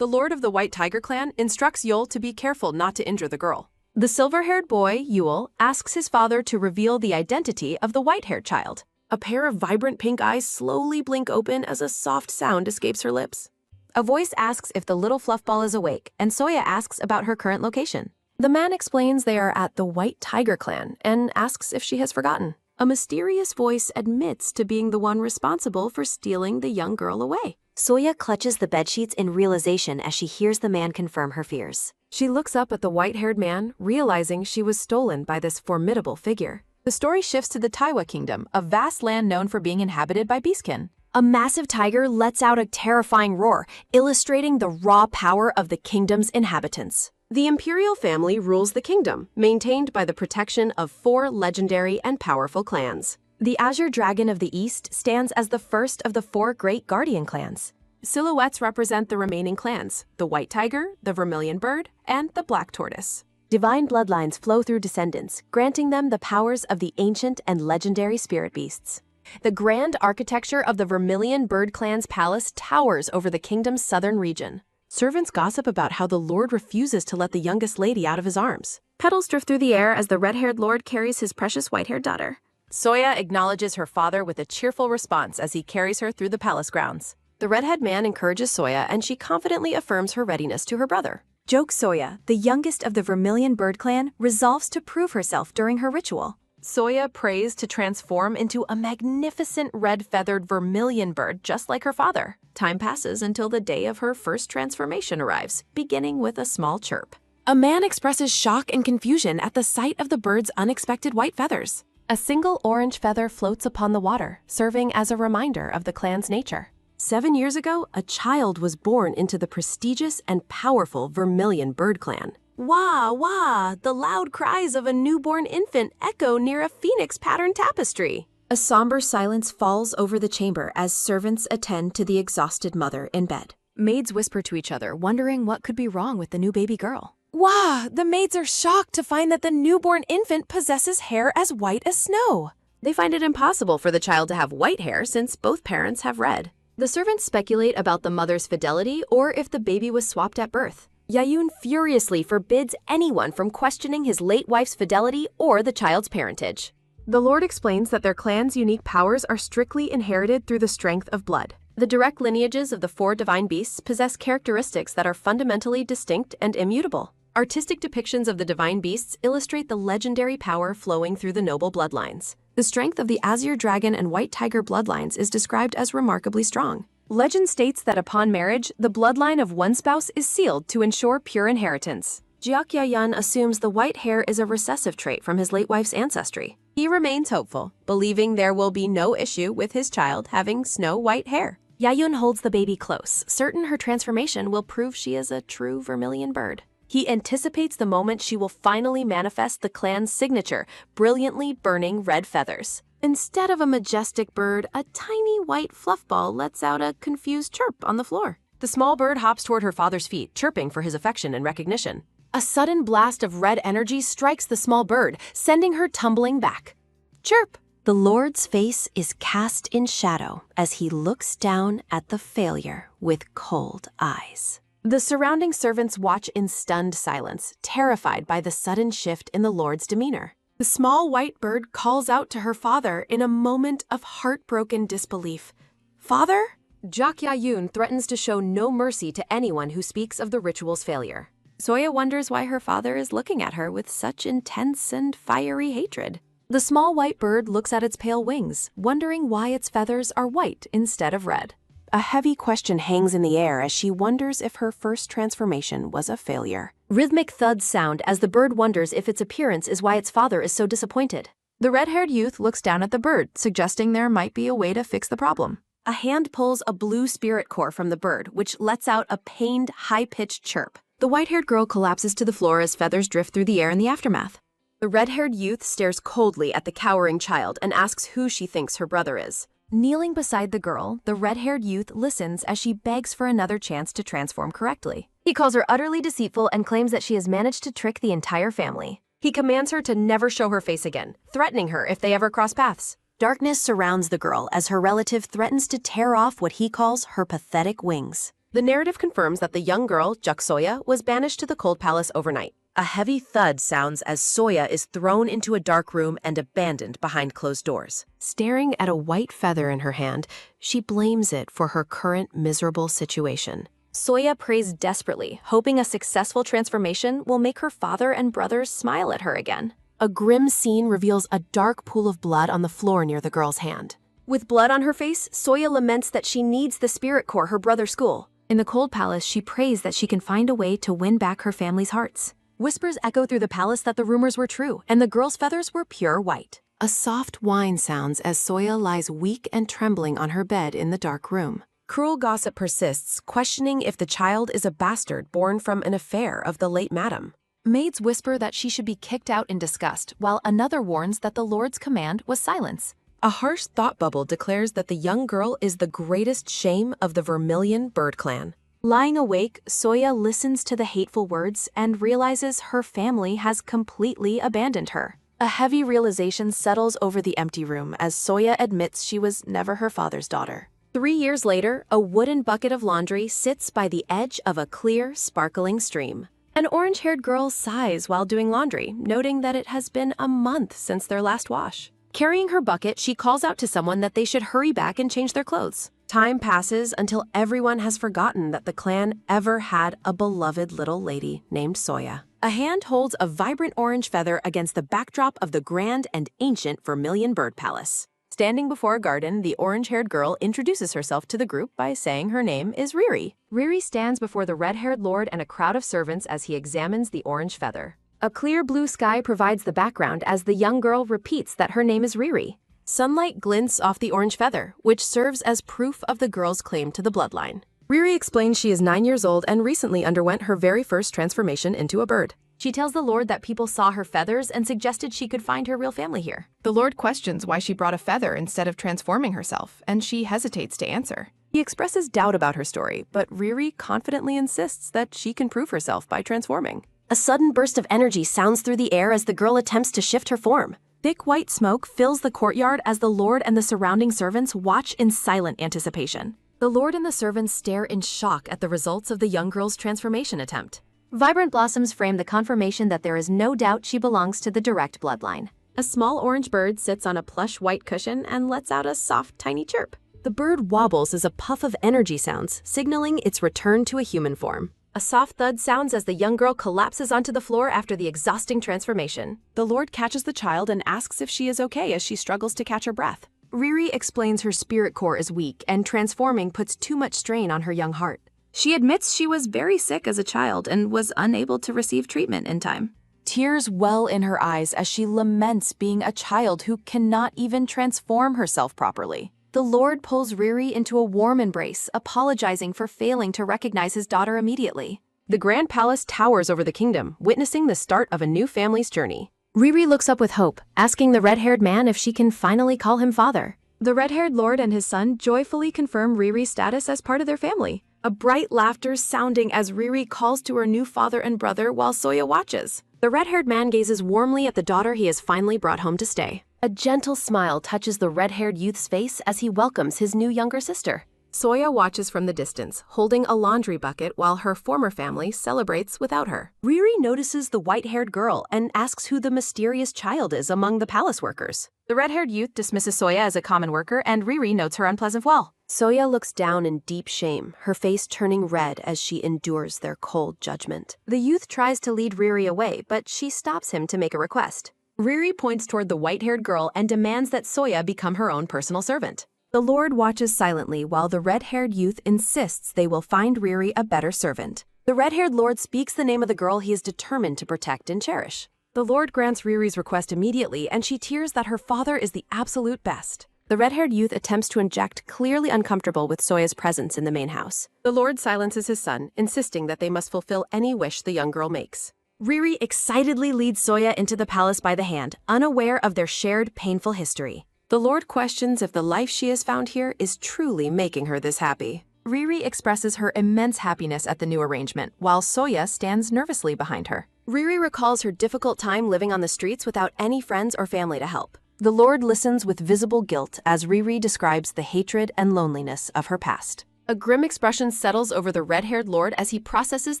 The lord of the White Tiger clan instructs Yul to be careful not to injure the girl. The silver-haired boy, Yul, asks his father to reveal the identity of the white-haired child. A pair of vibrant pink eyes slowly blink open as a soft sound escapes her lips. A voice asks if the little fluffball is awake, and Soya asks about her current location. The man explains they are at the White Tiger clan and asks if she has forgotten. A mysterious voice admits to being the one responsible for stealing the young girl away. Soya clutches the bedsheets in realization as she hears the man confirm her fears. She looks up at the white-haired man, realizing she was stolen by this formidable figure. The story shifts to the Taiwa Kingdom, a vast land known for being inhabited by beastkin. A massive tiger lets out a terrifying roar, illustrating the raw power of the kingdom's inhabitants. The imperial family rules the kingdom, maintained by the protection of 4 legendary and powerful clans. The Azure Dragon of the East stands as the first of the 4 great guardian clans. Silhouettes represent the remaining clans: the White Tiger, the Vermilion Bird, and the Black Tortoise. Divine bloodlines flow through descendants, granting them the powers of the ancient and legendary spirit beasts. The grand architecture of the Vermilion Bird clan's palace towers over the kingdom's southern region. Servants gossip about how the lord refuses to let the youngest lady out of his arms. Petals drift through the air as the red-haired lord carries his precious white-haired daughter. Soya acknowledges her father with a cheerful response as he carries her through the palace grounds. The redhead man encourages Soya, and she confidently affirms her readiness to her brother. Joke Soya, the youngest of the Vermilion Bird clan, resolves to prove herself during her ritual. Soya prays to transform into a magnificent red-feathered vermilion bird just like her father. Time passes until the day of her first transformation arrives, beginning with a small chirp. A man expresses shock and confusion at the sight of the bird's unexpected white feathers. A single orange feather floats upon the water, serving as a reminder of the clan's nature. 7 years ago, a child was born into the prestigious and powerful Vermilion Bird clan. Wah, wah! The loud cries of a newborn infant echo near a phoenix-patterned tapestry. A somber silence falls over the chamber as servants attend to the exhausted mother in bed. Maids whisper to each other, wondering what could be wrong with the new baby girl. Wah! The maids are shocked to find that the newborn infant possesses hair as white as snow. They find it impossible for the child to have white hair since both parents have red. The servants speculate about the mother's fidelity or if the baby was swapped at birth. Yayun furiously forbids anyone from questioning his late wife's fidelity or the child's parentage. The Lord explains that their clan's unique powers are strictly inherited through the strength of blood. The direct lineages of the 4 divine beasts possess characteristics that are fundamentally distinct and immutable. Artistic depictions of the divine beasts illustrate the legendary power flowing through the noble bloodlines. The strength of the Azure Dragon and White Tiger bloodlines is described as remarkably strong. Legend states that upon marriage, the bloodline of one spouse is sealed to ensure pure inheritance. Jiakyayan assumes the white hair is a recessive trait from his late wife's ancestry. He remains hopeful, believing there will be no issue with his child having snow-white hair. Yayun holds the baby close, certain her transformation will prove she is a true vermilion bird. He anticipates the moment she will finally manifest the clan's signature, brilliantly burning red feathers. Instead of a majestic bird, a tiny white fluffball lets out a confused chirp on the floor. The small bird hops toward her father's feet, chirping for his affection and recognition. A sudden blast of red energy strikes the small bird, sending her tumbling back. Chirp! The Lord's face is cast in shadow as he looks down at the failure with cold eyes. The surrounding servants watch in stunned silence, terrified by the sudden shift in the Lord's demeanor. The small white bird calls out to her father in a moment of heartbroken disbelief. Father? Jakyayun threatens to show no mercy to anyone who speaks of the ritual's failure. Soya wonders why her father is looking at her with such intense and fiery hatred. The small white bird looks at its pale wings, wondering why its feathers are white instead of red. A heavy question hangs in the air as she wonders if her first transformation was a failure. Rhythmic thuds sound as the bird wonders if its appearance is why its father is so disappointed. The red-haired youth looks down at the bird, suggesting there might be a way to fix the problem. A hand pulls a blue spirit core from the bird, which lets out a pained, high-pitched chirp. The white-haired girl collapses to the floor as feathers drift through the air in the aftermath. The red-haired youth stares coldly at the cowering child and asks who she thinks her brother is. Kneeling beside the girl, the red-haired youth listens as she begs for another chance to transform correctly. He calls her utterly deceitful and claims that she has managed to trick the entire family. He commands her to never show her face again, threatening her if they ever cross paths. Darkness surrounds the girl as her relative threatens to tear off what he calls her pathetic wings. The narrative confirms that the young girl, Soya, was banished to the cold palace overnight. A heavy thud sounds as Soya is thrown into a dark room and abandoned behind closed doors. Staring at a white feather in her hand, she blames it for her current miserable situation. Soya prays desperately, hoping a successful transformation will make her father and brothers smile at her again. A grim scene reveals a dark pool of blood on the floor near the girl's hand. With blood on her face, Soya laments that she needs the spirit core her brother's school. In the cold palace, she prays that she can find a way to win back her family's hearts. Whispers echo through the palace that the rumors were true, and the girl's feathers were pure white. A soft whine sounds as Soya lies weak and trembling on her bed in the dark room. Cruel gossip persists, questioning if the child is a bastard born from an affair of the late madam. Maids whisper that she should be kicked out in disgust, while another warns that the Lord's command was silence. A harsh thought bubble declares that the young girl is the greatest shame of the Vermilion Bird Clan. Lying awake, Soya listens to the hateful words and realizes her family has completely abandoned her. A heavy realization settles over the empty room as Soya admits she was never her father's daughter. 3 years later, a wooden bucket of laundry sits by the edge of a clear, sparkling stream. An orange-haired girl sighs while doing laundry, noting that it has been a month since their last wash. Carrying her bucket, she calls out to someone that they should hurry back and change their clothes. Time passes until everyone has forgotten that the clan ever had a beloved little lady named Soya. A hand holds a vibrant orange feather against the backdrop of the grand and ancient Vermilion Bird Palace. Standing before a garden, the orange-haired girl introduces herself to the group by saying her name is Riri. Riri stands before the red-haired lord and a crowd of servants as he examines the orange feather. A clear blue sky provides the background as the young girl repeats that her name is Riri. Sunlight glints off the orange feather, which serves as proof of the girl's claim to the bloodline. Riri explains she is 9 years old and recently underwent her very first transformation into a bird. She tells the Lord that people saw her feathers and suggested she could find her real family here. The Lord questions why she brought a feather instead of transforming herself, and she hesitates to answer. He expresses doubt about her story, but Riri confidently insists that she can prove herself by transforming. A sudden burst of energy sounds through the air as the girl attempts to shift her form. Thick white smoke fills the courtyard as the Lord and the surrounding servants watch in silent anticipation. The Lord and the servants stare in shock at the results of the young girl's transformation attempt. Vibrant blossoms frame the confirmation that there is no doubt she belongs to the direct bloodline. A small orange bird sits on a plush white cushion and lets out a soft, tiny chirp. The bird wobbles as a puff of energy sounds, signaling its return to a human form. A soft thud sounds as the young girl collapses onto the floor after the exhausting transformation. The Lord catches the child and asks if she is okay as she struggles to catch her breath. Riri explains her spirit core is weak and transforming puts too much strain on her young heart. She admits she was very sick as a child and was unable to receive treatment in time. Tears well in her eyes as she laments being a child who cannot even transform herself properly. The Lord pulls Riri into a warm embrace, apologizing for failing to recognize his daughter immediately. The Grand Palace towers over the kingdom, witnessing the start of a new family's journey. Riri looks up with hope, asking the red-haired man if she can finally call him father. The red-haired lord and his son joyfully confirm Riri's status as part of their family. A bright laughter sounding as Riri calls to her new father and brother while Soya watches. The red-haired man gazes warmly at the daughter he has finally brought home to stay. A gentle smile touches the red-haired youth's face as he welcomes his new younger sister. Soya watches from the distance, holding a laundry bucket while her former family celebrates without her. Riri notices the white-haired girl and asks who the mysterious child is among the palace workers. The red-haired youth dismisses Soya as a common worker and Riri notes her unpleasant well. Soya looks down in deep shame, her face turning red as she endures their cold judgment. The youth tries to lead Riri away, but she stops him to make a request. Riri points toward the white-haired girl and demands that Soya become her own personal servant. The Lord watches silently while the red-haired youth insists they will find Riri a better servant. The red-haired Lord speaks the name of the girl he is determined to protect and cherish. The Lord grants Riri's request immediately, and she tears that her father is the absolute best. The red-haired youth attempts to inject, clearly uncomfortable with Soya's presence in the main house. The Lord silences his son, insisting that they must fulfill any wish the young girl makes. Riri excitedly leads Soya into the palace by the hand, unaware of their shared painful history. The Lord questions if the life she has found here is truly making her this happy. Riri expresses her immense happiness at the new arrangement, while Soya stands nervously behind her. Riri recalls her difficult time living on the streets without any friends or family to help. The Lord listens with visible guilt as Riri describes the hatred and loneliness of her past. A grim expression settles over the red-haired lord as he processes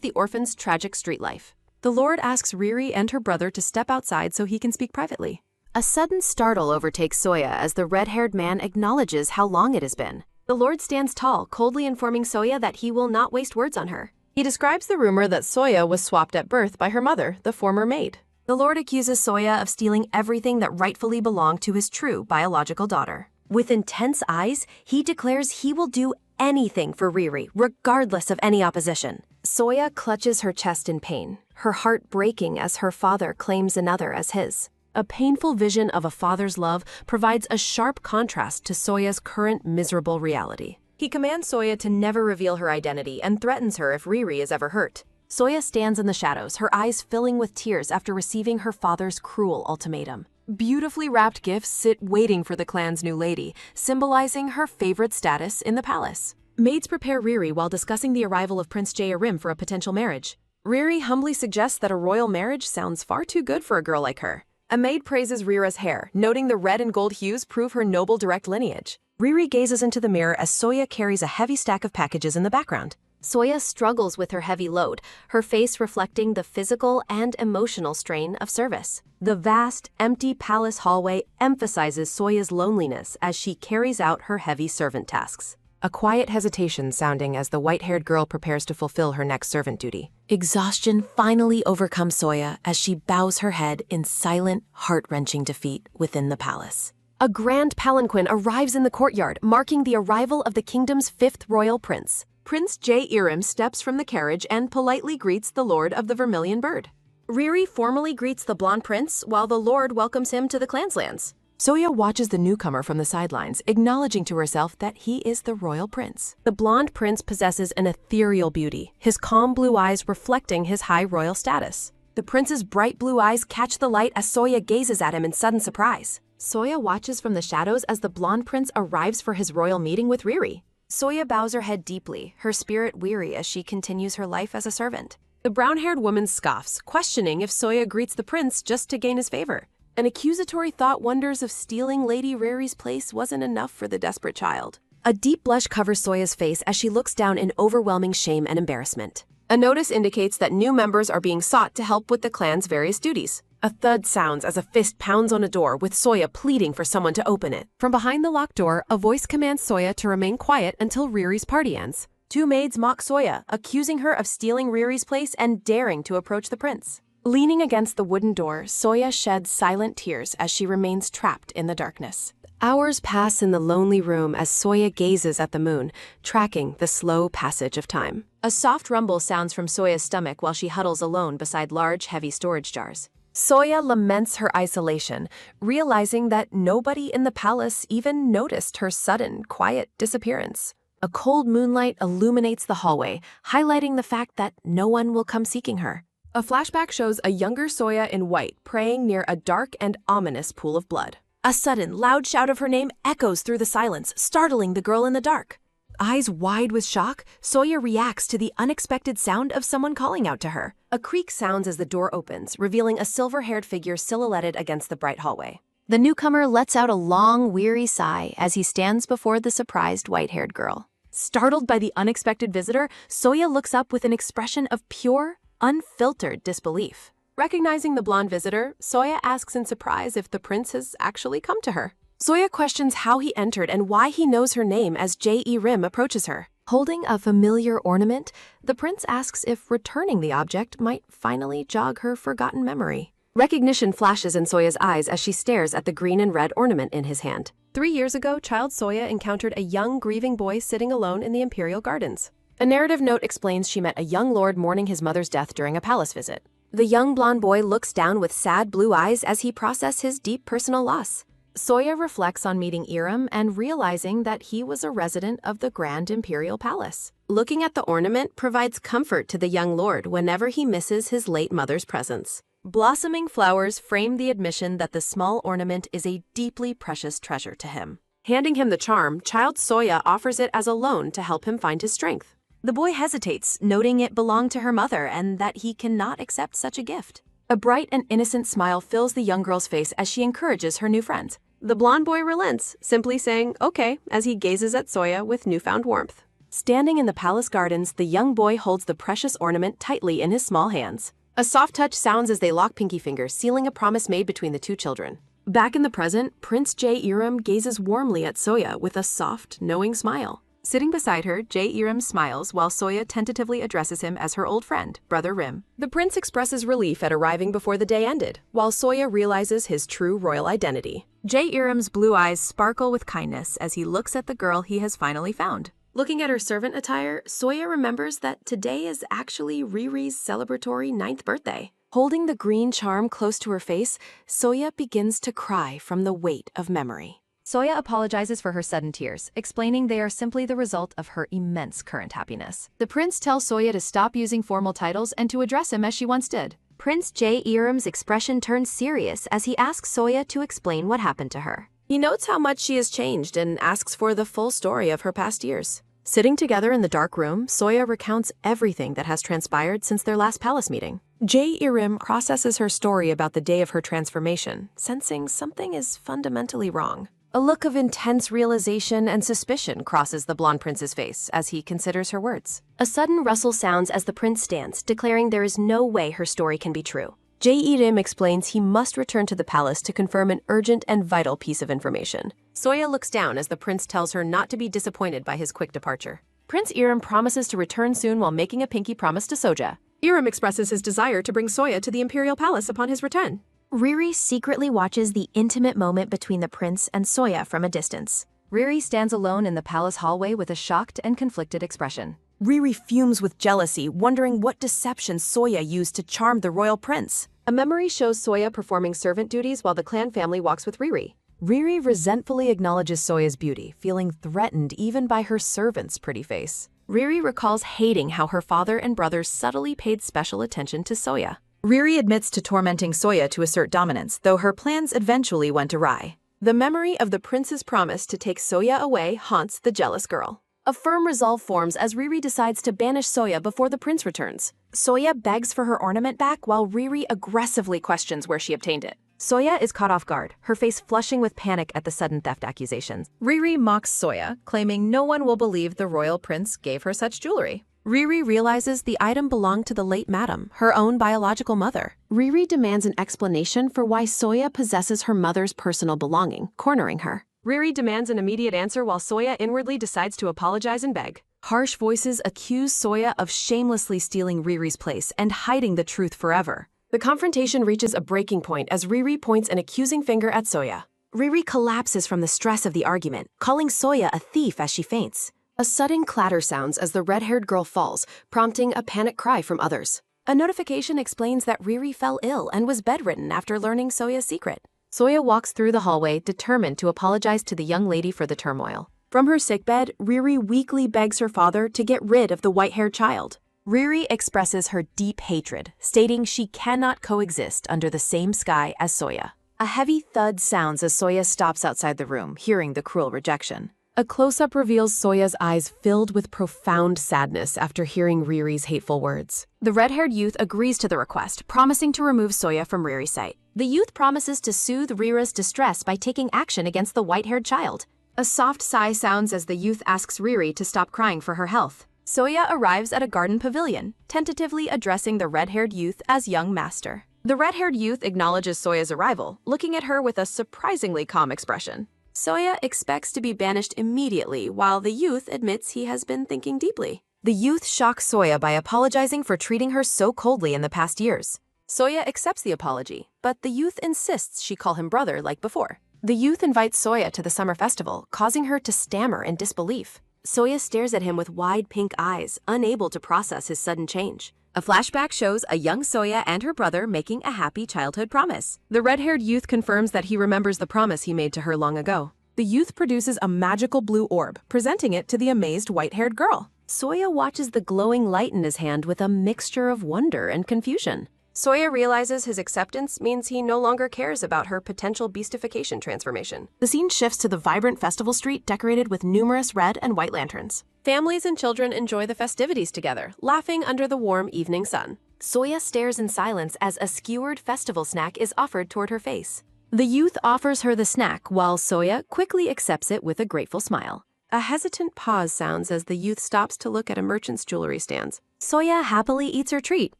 the orphan's tragic street life. The lord asks Riri and her brother to step outside so he can speak privately. A sudden startle overtakes Soya as the red-haired man acknowledges how long it has been. The lord stands tall, coldly informing Soya that he will not waste words on her. He describes the rumor that Soya was swapped at birth by her mother, the former maid. The lord accuses Soya of stealing everything that rightfully belonged to his true biological daughter. With intense eyes, he declares he will do anything for Riri, regardless of any opposition. Soya clutches her chest in pain, her heart breaking as her father claims another as his. A painful vision of a father's love provides a sharp contrast to Soya's current miserable reality. He commands Soya to never reveal her identity and threatens her if Riri is ever hurt. Soya stands in the shadows, her eyes filling with tears after receiving her father's cruel ultimatum. Beautifully wrapped gifts sit waiting for the clan's new lady, symbolizing her favorite status in the palace. Maids prepare Riri while discussing the arrival of Prince Jae-rim for a potential marriage. Riri humbly suggests that a royal marriage sounds far too good for a girl like her. A maid praises Rira's hair, noting the red and gold hues prove her noble direct lineage. Riri gazes into the mirror as Soya carries a heavy stack of packages in the background. Soya struggles with her heavy load, her face reflecting the physical and emotional strain of service. The vast, empty palace hallway emphasizes Soya's loneliness as she carries out her heavy servant tasks. A quiet hesitation sounding as the white-haired girl prepares to fulfill her next servant duty. Exhaustion finally overcomes Soya as she bows her head in silent, heart-wrenching defeat within the palace. A grand palanquin arrives in the courtyard, marking the arrival of the kingdom's fifth royal prince. Prince Jae-rim steps from the carriage and politely greets the Lord of the Vermilion Bird. Riri formally greets the blonde prince while the lord welcomes him to the clan's lands. Soya watches the newcomer from the sidelines, acknowledging to herself that he is the royal prince. The blonde prince possesses an ethereal beauty, his calm blue eyes reflecting his high royal status. The prince's bright blue eyes catch the light as Soya gazes at him in sudden surprise. Soya watches from the shadows as the blonde prince arrives for his royal meeting with Riri. Soya bows her head deeply, her spirit weary as she continues her life as a servant. The brown-haired woman scoffs, questioning if Soya greets the prince just to gain his favor. An accusatory thought wonders if stealing Lady Riri's place wasn't enough for the desperate child. A deep blush covers Soya's face as she looks down in overwhelming shame and embarrassment. A notice indicates that new members are being sought to help with the clan's various duties. A thud sounds as a fist pounds on a door, with Soya pleading for someone to open it. From behind the locked door, a voice commands Soya to remain quiet until Riri's party ends. Two maids mock Soya, accusing her of stealing Riri's place and daring to approach the prince. Leaning against the wooden door, Soya sheds silent tears as she remains trapped in the darkness. Hours pass in the lonely room as Soya gazes at the moon, tracking the slow passage of time. A soft rumble sounds from Soya's stomach while she huddles alone beside large, heavy storage jars. Soya laments her isolation, realizing that nobody in the palace even noticed her sudden, quiet disappearance. A cold moonlight illuminates the hallway, highlighting the fact that no one will come seeking her. A flashback shows a younger Soya in white praying near a dark and ominous pool of blood. A sudden, loud shout of her name echoes through the silence, startling the girl in the dark. Eyes wide with shock, Soya reacts to the unexpected sound of someone calling out to her. A creak sounds as the door opens, revealing a silver-haired figure silhouetted against the bright hallway. The newcomer lets out a long, weary sigh as he stands before the surprised white-haired girl. Startled by the unexpected visitor, Soya looks up with an expression of pure, unfiltered disbelief. Recognizing the blonde visitor, Soya asks in surprise if the prince has actually come to her. Soya questions how he entered and why he knows her name as Jae-rim approaches her. Holding a familiar ornament, the prince asks if returning the object might finally jog her forgotten memory. Recognition flashes in Soya's eyes as she stares at the green and red ornament in his hand. 3 years ago, child Soya encountered a young, grieving boy sitting alone in the imperial gardens. A narrative note explains she met a young lord mourning his mother's death during a palace visit. The young blonde boy looks down with sad blue eyes as he processes his deep personal loss. Soya reflects on meeting Iram and realizing that he was a resident of the Grand Imperial Palace. Looking at the ornament provides comfort to the young lord whenever he misses his late mother's presence. Blossoming flowers frame the admission that the small ornament is a deeply precious treasure to him. Handing him the charm, child Soya offers it as a loan to help him find his strength. The boy hesitates, noting it belonged to her mother and that he cannot accept such a gift. A bright and innocent smile fills the young girl's face as she encourages her new friend. The blonde boy relents, simply saying, "Okay," as he gazes at Soya with newfound warmth. Standing in the palace gardens, the young boy holds the precious ornament tightly in his small hands. A soft touch sounds as they lock pinky fingers, sealing a promise made between the two children. Back in the present, Prince Jae-iram gazes warmly at Soya with a soft, knowing smile. Sitting beside her, Jae-iram smiles while Soya tentatively addresses him as her old friend, Brother Rim. The prince expresses relief at arriving before the day ended, while Soya realizes his true royal identity. Jae-iram's blue eyes sparkle with kindness as he looks at the girl he has finally found. Looking at her servant attire, Soya remembers that today is actually Riri's celebratory 9th birthday. Holding the green charm close to her face, Soya begins to cry from the weight of memory. Soya apologizes for her sudden tears, explaining they are simply the result of her immense current happiness. The prince tells Soya to stop using formal titles and to address him as she once did. Prince Jae-iram's expression turns serious as he asks Soya to explain what happened to her. He notes how much she has changed and asks for the full story of her past years. Sitting together in the dark room, Soya recounts everything that has transpired since their last palace meeting. Jae-iram processes her story about the day of her transformation, sensing something is fundamentally wrong. A look of intense realization and suspicion crosses the blonde prince's face as he considers her words. A sudden rustle sounds as the prince stands, declaring there is no way her story can be true. Jae-iram explains he must return to the palace to confirm an urgent and vital piece of information. Soya looks down as the prince tells her not to be disappointed by his quick departure. Prince Iram promises to return soon while making a pinky promise to Soja. Iram expresses his desire to bring Soya to the imperial palace upon his return. Riri secretly watches the intimate moment between the prince and Soya from a distance. Riri stands alone in the palace hallway with a shocked and conflicted expression. Riri fumes with jealousy, wondering what deception Soya used to charm the royal prince. A memory shows Soya performing servant duties while the clan family walks with Riri. Riri resentfully acknowledges Soya's beauty, feeling threatened even by her servant's pretty face. Riri recalls hating how her father and brothers subtly paid special attention to Soya. Riri admits to tormenting Soya to assert dominance, though her plans eventually went awry. The memory of the prince's promise to take Soya away haunts the jealous girl. A firm resolve forms as Riri decides to banish Soya before the prince returns. Soya begs for her ornament back while Riri aggressively questions where she obtained it. Soya is caught off guard, her face flushing with panic at the sudden theft accusations. Riri mocks Soya, claiming no one will believe the royal prince gave her such jewelry. Riri realizes the item belonged to the late madam, her own biological mother. Riri demands an explanation for why Soya possesses her mother's personal belonging, cornering her. Riri demands an immediate answer while Soya inwardly decides to apologize and beg. Harsh voices accuse Soya of shamelessly stealing Riri's place and hiding the truth forever. The confrontation reaches a breaking point as Riri points an accusing finger at Soya. Riri collapses from the stress of the argument, calling Soya a thief as she faints. A sudden clatter sounds as the red-haired girl falls, prompting a panic cry from others. A notification explains that Riri fell ill and was bedridden after learning Soya's secret. Soya walks through the hallway, determined to apologize to the young lady for the turmoil. From her sickbed, Riri weakly begs her father to get rid of the white-haired child. Riri expresses her deep hatred, stating she cannot coexist under the same sky as Soya. A heavy thud sounds as Soya stops outside the room, hearing the cruel rejection. A close-up reveals Soya's eyes filled with profound sadness after hearing Riri's hateful words. The red-haired youth agrees to the request, promising to remove Soya from Riri's sight. The youth promises to soothe Riri's distress by taking action against the white-haired child. A soft sigh sounds as the youth asks Riri to stop crying for her health. Soya arrives at a garden pavilion, tentatively addressing the red-haired youth as young master. The red-haired youth acknowledges Soya's arrival, looking at her with a surprisingly calm expression. Soya expects to be banished immediately, while the youth admits he has been thinking deeply. The youth shocks Soya by apologizing for treating her so coldly in the past years. Soya accepts the apology, but the youth insists she call him brother like before. The youth invites Soya to the summer festival, causing her to stammer in disbelief. Soya stares at him with wide pink eyes, unable to process his sudden change. A flashback shows a young Soya and her brother making a happy childhood promise. The red-haired youth confirms that he remembers the promise he made to her long ago. The youth produces a magical blue orb, presenting it to the amazed white-haired girl. Soya watches the glowing light in his hand with a mixture of wonder and confusion. Soya realizes his acceptance means he no longer cares about her potential beastification transformation. The scene shifts to the vibrant festival street decorated with numerous red and white lanterns. Families and children enjoy the festivities together, laughing under the warm evening sun. Soya stares in silence as a skewered festival snack is offered toward her face. The youth offers her the snack while Soya quickly accepts it with a grateful smile. A hesitant pause sounds as the youth stops to look at a merchant's jewelry stands. Soya happily eats her treat,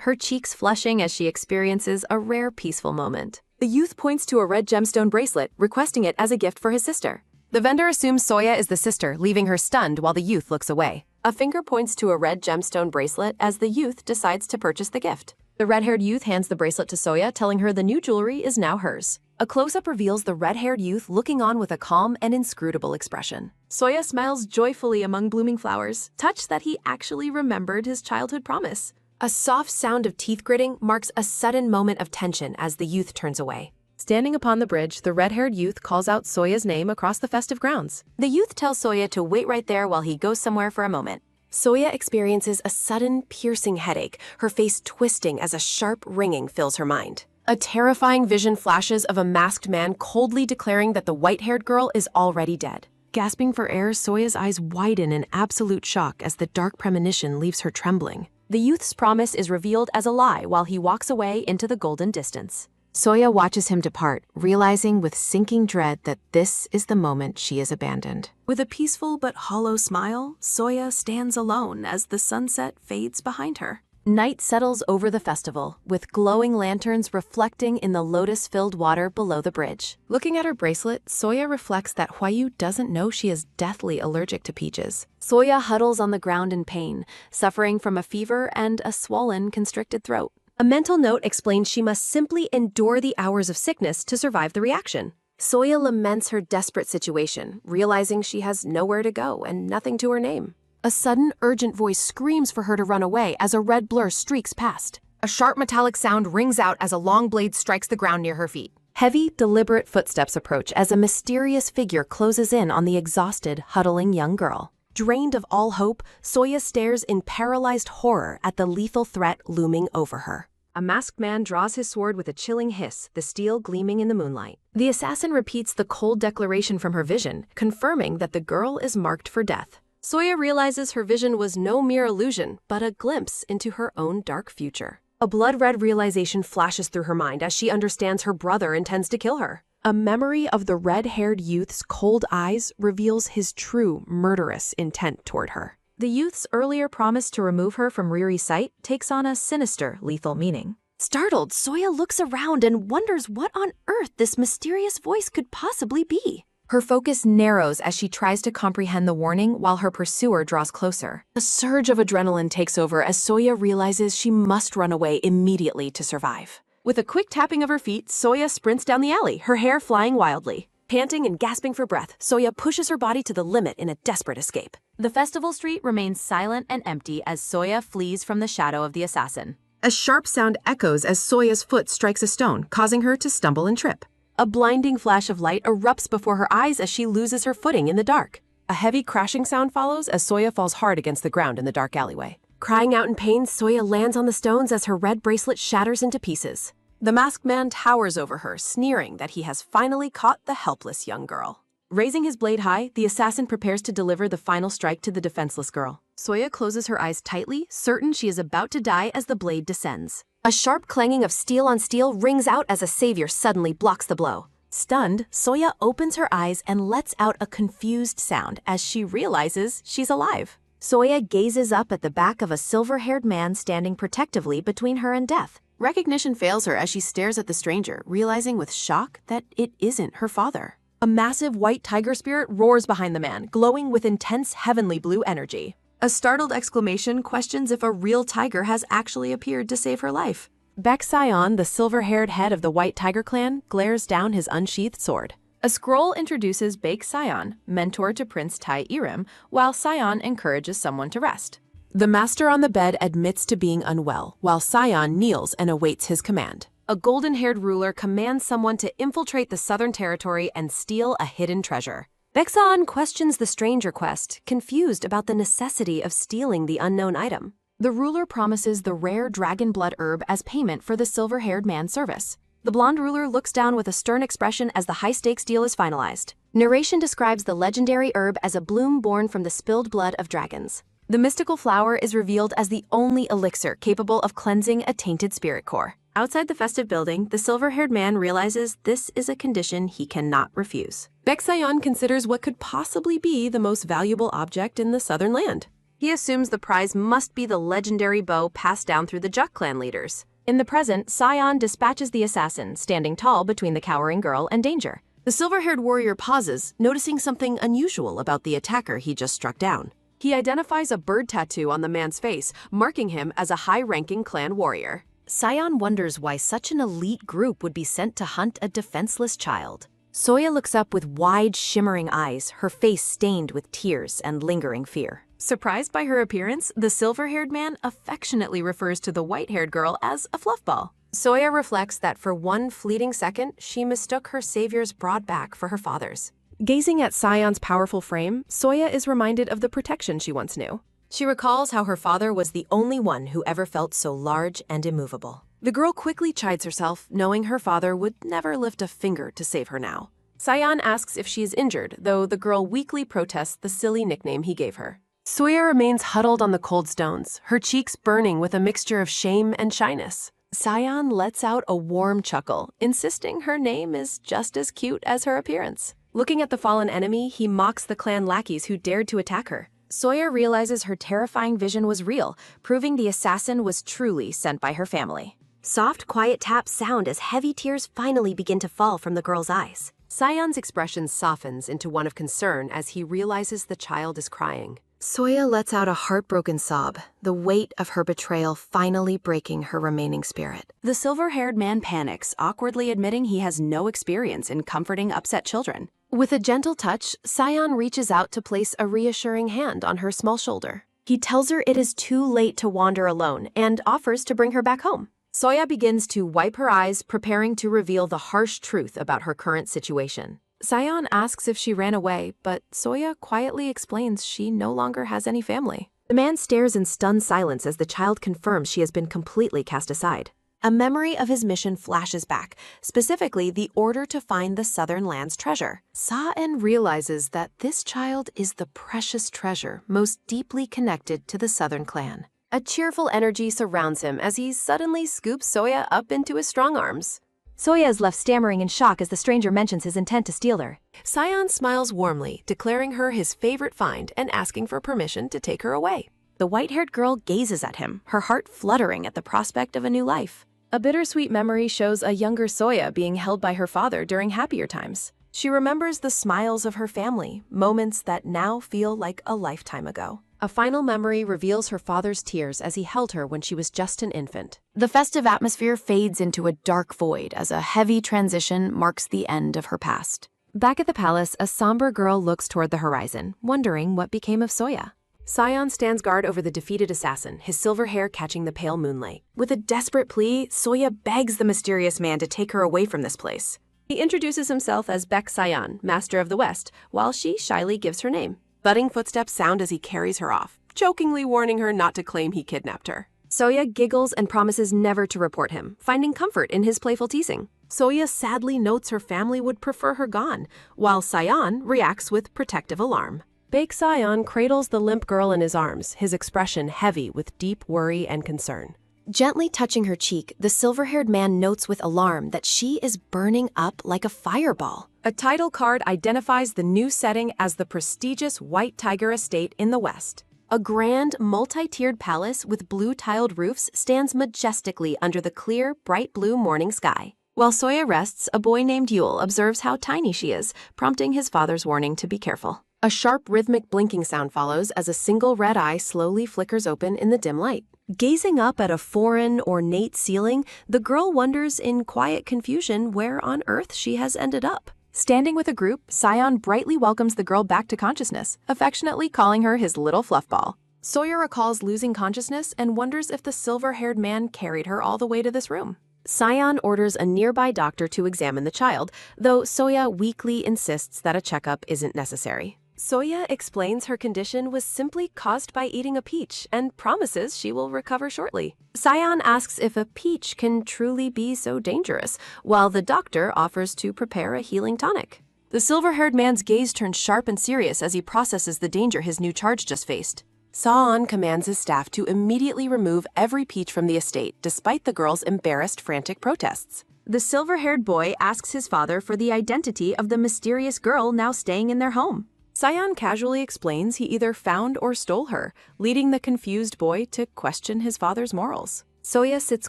her cheeks flushing as she experiences a rare peaceful moment. The youth points to a red gemstone bracelet, requesting it as a gift for his sister. The vendor assumes Soya is the sister, leaving her stunned while the youth looks away. A finger points to a red gemstone bracelet as the youth decides to purchase the gift. The red-haired youth hands the bracelet to Soya, telling her the new jewelry is now hers. A close-up reveals the red-haired youth looking on with a calm and inscrutable expression. Soya smiles joyfully among blooming flowers, touched that he actually remembered his childhood promise. A soft sound of teeth gritting marks a sudden moment of tension as the youth turns away. Standing upon the bridge, the red-haired youth calls out Soya's name across the festive grounds. The youth tells Soya to wait right there while he goes somewhere for a moment. Soya experiences a sudden, piercing headache, her face twisting as a sharp ringing fills her mind. A terrifying vision flashes of a masked man coldly declaring that the white-haired girl is already dead. Gasping for air, Soya's eyes widen in absolute shock as the dark premonition leaves her trembling. The youth's promise is revealed as a lie while he walks away into the golden distance. Soya watches him depart, realizing with sinking dread that this is the moment she is abandoned. With a peaceful but hollow smile, Soya stands alone as the sunset fades behind her. Night settles over the festival, with glowing lanterns reflecting in the lotus-filled water below the bridge. Looking at her bracelet, Soya reflects that Hwayu doesn't know she is deathly allergic to peaches. Soya huddles on the ground in pain, suffering from a fever and a swollen, constricted throat. A mental note explains she must simply endure the hours of sickness to survive the reaction. Soya laments her desperate situation, realizing she has nowhere to go and nothing to her name. A sudden, urgent voice screams for her to run away as a red blur streaks past. A sharp metallic sound rings out as a long blade strikes the ground near her feet. Heavy, deliberate footsteps approach as a mysterious figure closes in on the exhausted, huddling young girl. Drained of all hope, Soya stares in paralyzed horror at the lethal threat looming over her. A masked man draws his sword with a chilling hiss, the steel gleaming in the moonlight. The assassin repeats the cold declaration from her vision, confirming that the girl is marked for death. Soya realizes her vision was no mere illusion, but a glimpse into her own dark future. A blood-red realization flashes through her mind as she understands her brother intends to kill her. A memory of the red-haired youth's cold eyes reveals his true, murderous intent toward her. The youth's earlier promise to remove her from Riri's sight takes on a sinister, lethal meaning. Startled, Soya looks around and wonders what on earth this mysterious voice could possibly be. Her focus narrows as she tries to comprehend the warning while her pursuer draws closer. A surge of adrenaline takes over as Soya realizes she must run away immediately to survive. With a quick tapping of her feet, Soya sprints down the alley, her hair flying wildly. Panting and gasping for breath, Soya pushes her body to the limit in a desperate escape. The festival street remains silent and empty as Soya flees from the shadow of the assassin. A sharp sound echoes as Soya's foot strikes a stone, causing her to stumble and trip. A blinding flash of light erupts before her eyes as she loses her footing in the dark. A heavy crashing sound follows as Soya falls hard against the ground in the dark alleyway. Crying out in pain, Soya lands on the stones as her red bracelet shatters into pieces. The masked man towers over her, sneering that he has finally caught the helpless young girl. Raising his blade high, the assassin prepares to deliver the final strike to the defenseless girl. Soya closes her eyes tightly, certain she is about to die as the blade descends. A sharp clanging of steel on steel rings out as a savior suddenly blocks the blow. Stunned, Soya opens her eyes and lets out a confused sound as she realizes she's alive. Soya gazes up at the back of a silver-haired man standing protectively between her and death. Recognition fails her as she stares at the stranger, realizing with shock that it isn't her father. A massive white tiger spirit roars behind the man, glowing with intense heavenly blue energy. A startled exclamation questions if a real tiger has actually appeared to save her life. Baek Sion, the silver-haired head of the White Tiger clan, glares down his unsheathed sword. A scroll introduces Baek Sion, mentor to Prince Tai Irim, while Sion encourages someone to rest. The master on the bed admits to being unwell, while Sion kneels and awaits his command. A golden-haired ruler commands someone to infiltrate the southern territory and steal a hidden treasure. Baek Sion questions the strange request, confused about the necessity of stealing the unknown item. The ruler promises the rare dragon blood herb as payment for the silver-haired man's service. The blonde ruler looks down with a stern expression as the high-stakes deal is finalized. Narration describes the legendary herb as a bloom born from the spilled blood of dragons. The mystical flower is revealed as the only elixir capable of cleansing a tainted spirit core. Outside the festive building, the silver-haired man realizes this is a condition he cannot refuse. Baek Sayon considers what could possibly be the most valuable object in the southern land. He assumes the prize must be the legendary bow passed down through the Juk clan leaders. In the present, Sayon dispatches the assassin, standing tall between the cowering girl and danger. The silver-haired warrior pauses, noticing something unusual about the attacker he just struck down. He identifies a bird tattoo on the man's face, marking him as a high-ranking clan warrior. Sayon wonders why such an elite group would be sent to hunt a defenseless child. Soya looks up with wide, shimmering eyes, her face stained with tears and lingering fear. Surprised by her appearance, the silver-haired man affectionately refers to the white-haired girl as a fluffball. Soya reflects that for one fleeting second, she mistook her savior's broad back for her father's. Gazing at Sayon's powerful frame, Soya is reminded of the protection she once knew. She recalls how her father was the only one who ever felt so large and immovable. The girl quickly chides herself, knowing her father would never lift a finger to save her now. Sayon asks if she is injured, though the girl weakly protests the silly nickname he gave her. Soya remains huddled on the cold stones, her cheeks burning with a mixture of shame and shyness. Sayon lets out a warm chuckle, insisting her name is just as cute as her appearance. Looking at the fallen enemy, he mocks the clan lackeys who dared to attack her. Soya realizes her terrifying vision was real, proving the assassin was truly sent by her family. Soft, quiet taps sound as heavy tears finally begin to fall from the girl's eyes. Sayon's expression softens into one of concern as he realizes the child is crying. Soya lets out a heartbroken sob, the weight of her betrayal finally breaking her remaining spirit. The silver-haired man panics, awkwardly admitting he has no experience in comforting upset children. With a gentle touch, Sayon reaches out to place a reassuring hand on her small shoulder. He tells her it is too late to wander alone and offers to bring her back home. Soya begins to wipe her eyes, preparing to reveal the harsh truth about her current situation. Sayon asks if she ran away, but Soya quietly explains she no longer has any family. The man stares in stunned silence as the child confirms she has been completely cast aside. A memory of his mission flashes back, specifically the order to find the Southern Land's treasure. Sa-en realizes that this child is the precious treasure most deeply connected to the Southern clan. A cheerful energy surrounds him as he suddenly scoops Soya up into his strong arms. Soya is left stammering in shock as the stranger mentions his intent to steal her. Sayon smiles warmly, declaring her his favorite find and asking for permission to take her away. The white-haired girl gazes at him, her heart fluttering at the prospect of a new life. A bittersweet memory shows a younger Soya being held by her father during happier times. She remembers the smiles of her family, moments that now feel like a lifetime ago. A final memory reveals her father's tears as he held her when she was just an infant. The festive atmosphere fades into a dark void as a heavy transition marks the end of her past. Back at the palace, a somber girl looks toward the horizon, wondering what became of Soya. Sayon stands guard over the defeated assassin, his silver hair catching the pale moonlight. With a desperate plea, Soya begs the mysterious man to take her away from this place. He introduces himself as Baek Sayon, Master of the West, while she shyly gives her name. Thudding footsteps sound as he carries her off, jokingly warning her not to claim he kidnapped her. Soya giggles and promises never to report him, finding comfort in his playful teasing. Soya sadly notes her family would prefer her gone, while Sayon reacts with protective alarm. Baek Sayon cradles the limp girl in his arms, his expression heavy with deep worry and concern. Gently touching her cheek, the silver-haired man notes with alarm that she is burning up like a fireball. A title card identifies the new setting as the prestigious White Tiger Estate in the West. A grand, multi-tiered palace with blue-tiled roofs stands majestically under the clear, bright blue morning sky. While Soya rests, a boy named Yule observes how tiny she is, prompting his father's warning to be careful. A sharp, rhythmic blinking sound follows as a single red eye slowly flickers open in the dim light. Gazing up at a foreign, ornate ceiling, the girl wonders in quiet confusion where on earth she has ended up. Standing with a group, Sayon brightly welcomes the girl back to consciousness, affectionately calling her his little fluffball. Soya recalls losing consciousness and wonders if the silver-haired man carried her all the way to this room. Sayon orders a nearby doctor to examine the child, though Soya weakly insists that a checkup isn't necessary. Soya explains her condition was simply caused by eating a peach and promises she will recover shortly. Sayon asks if a peach can truly be so dangerous, while the doctor offers to prepare a healing tonic. The silver-haired man's gaze turns sharp and serious as he processes the danger his new charge just faced. Saw-on commands his staff to immediately remove every peach from the estate, despite the girl's embarrassed, frantic protests. The silver-haired boy asks his father for the identity of the mysterious girl now staying in their home. Sion casually explains he either found or stole her, leading the confused boy to question his father's morals. Soya sits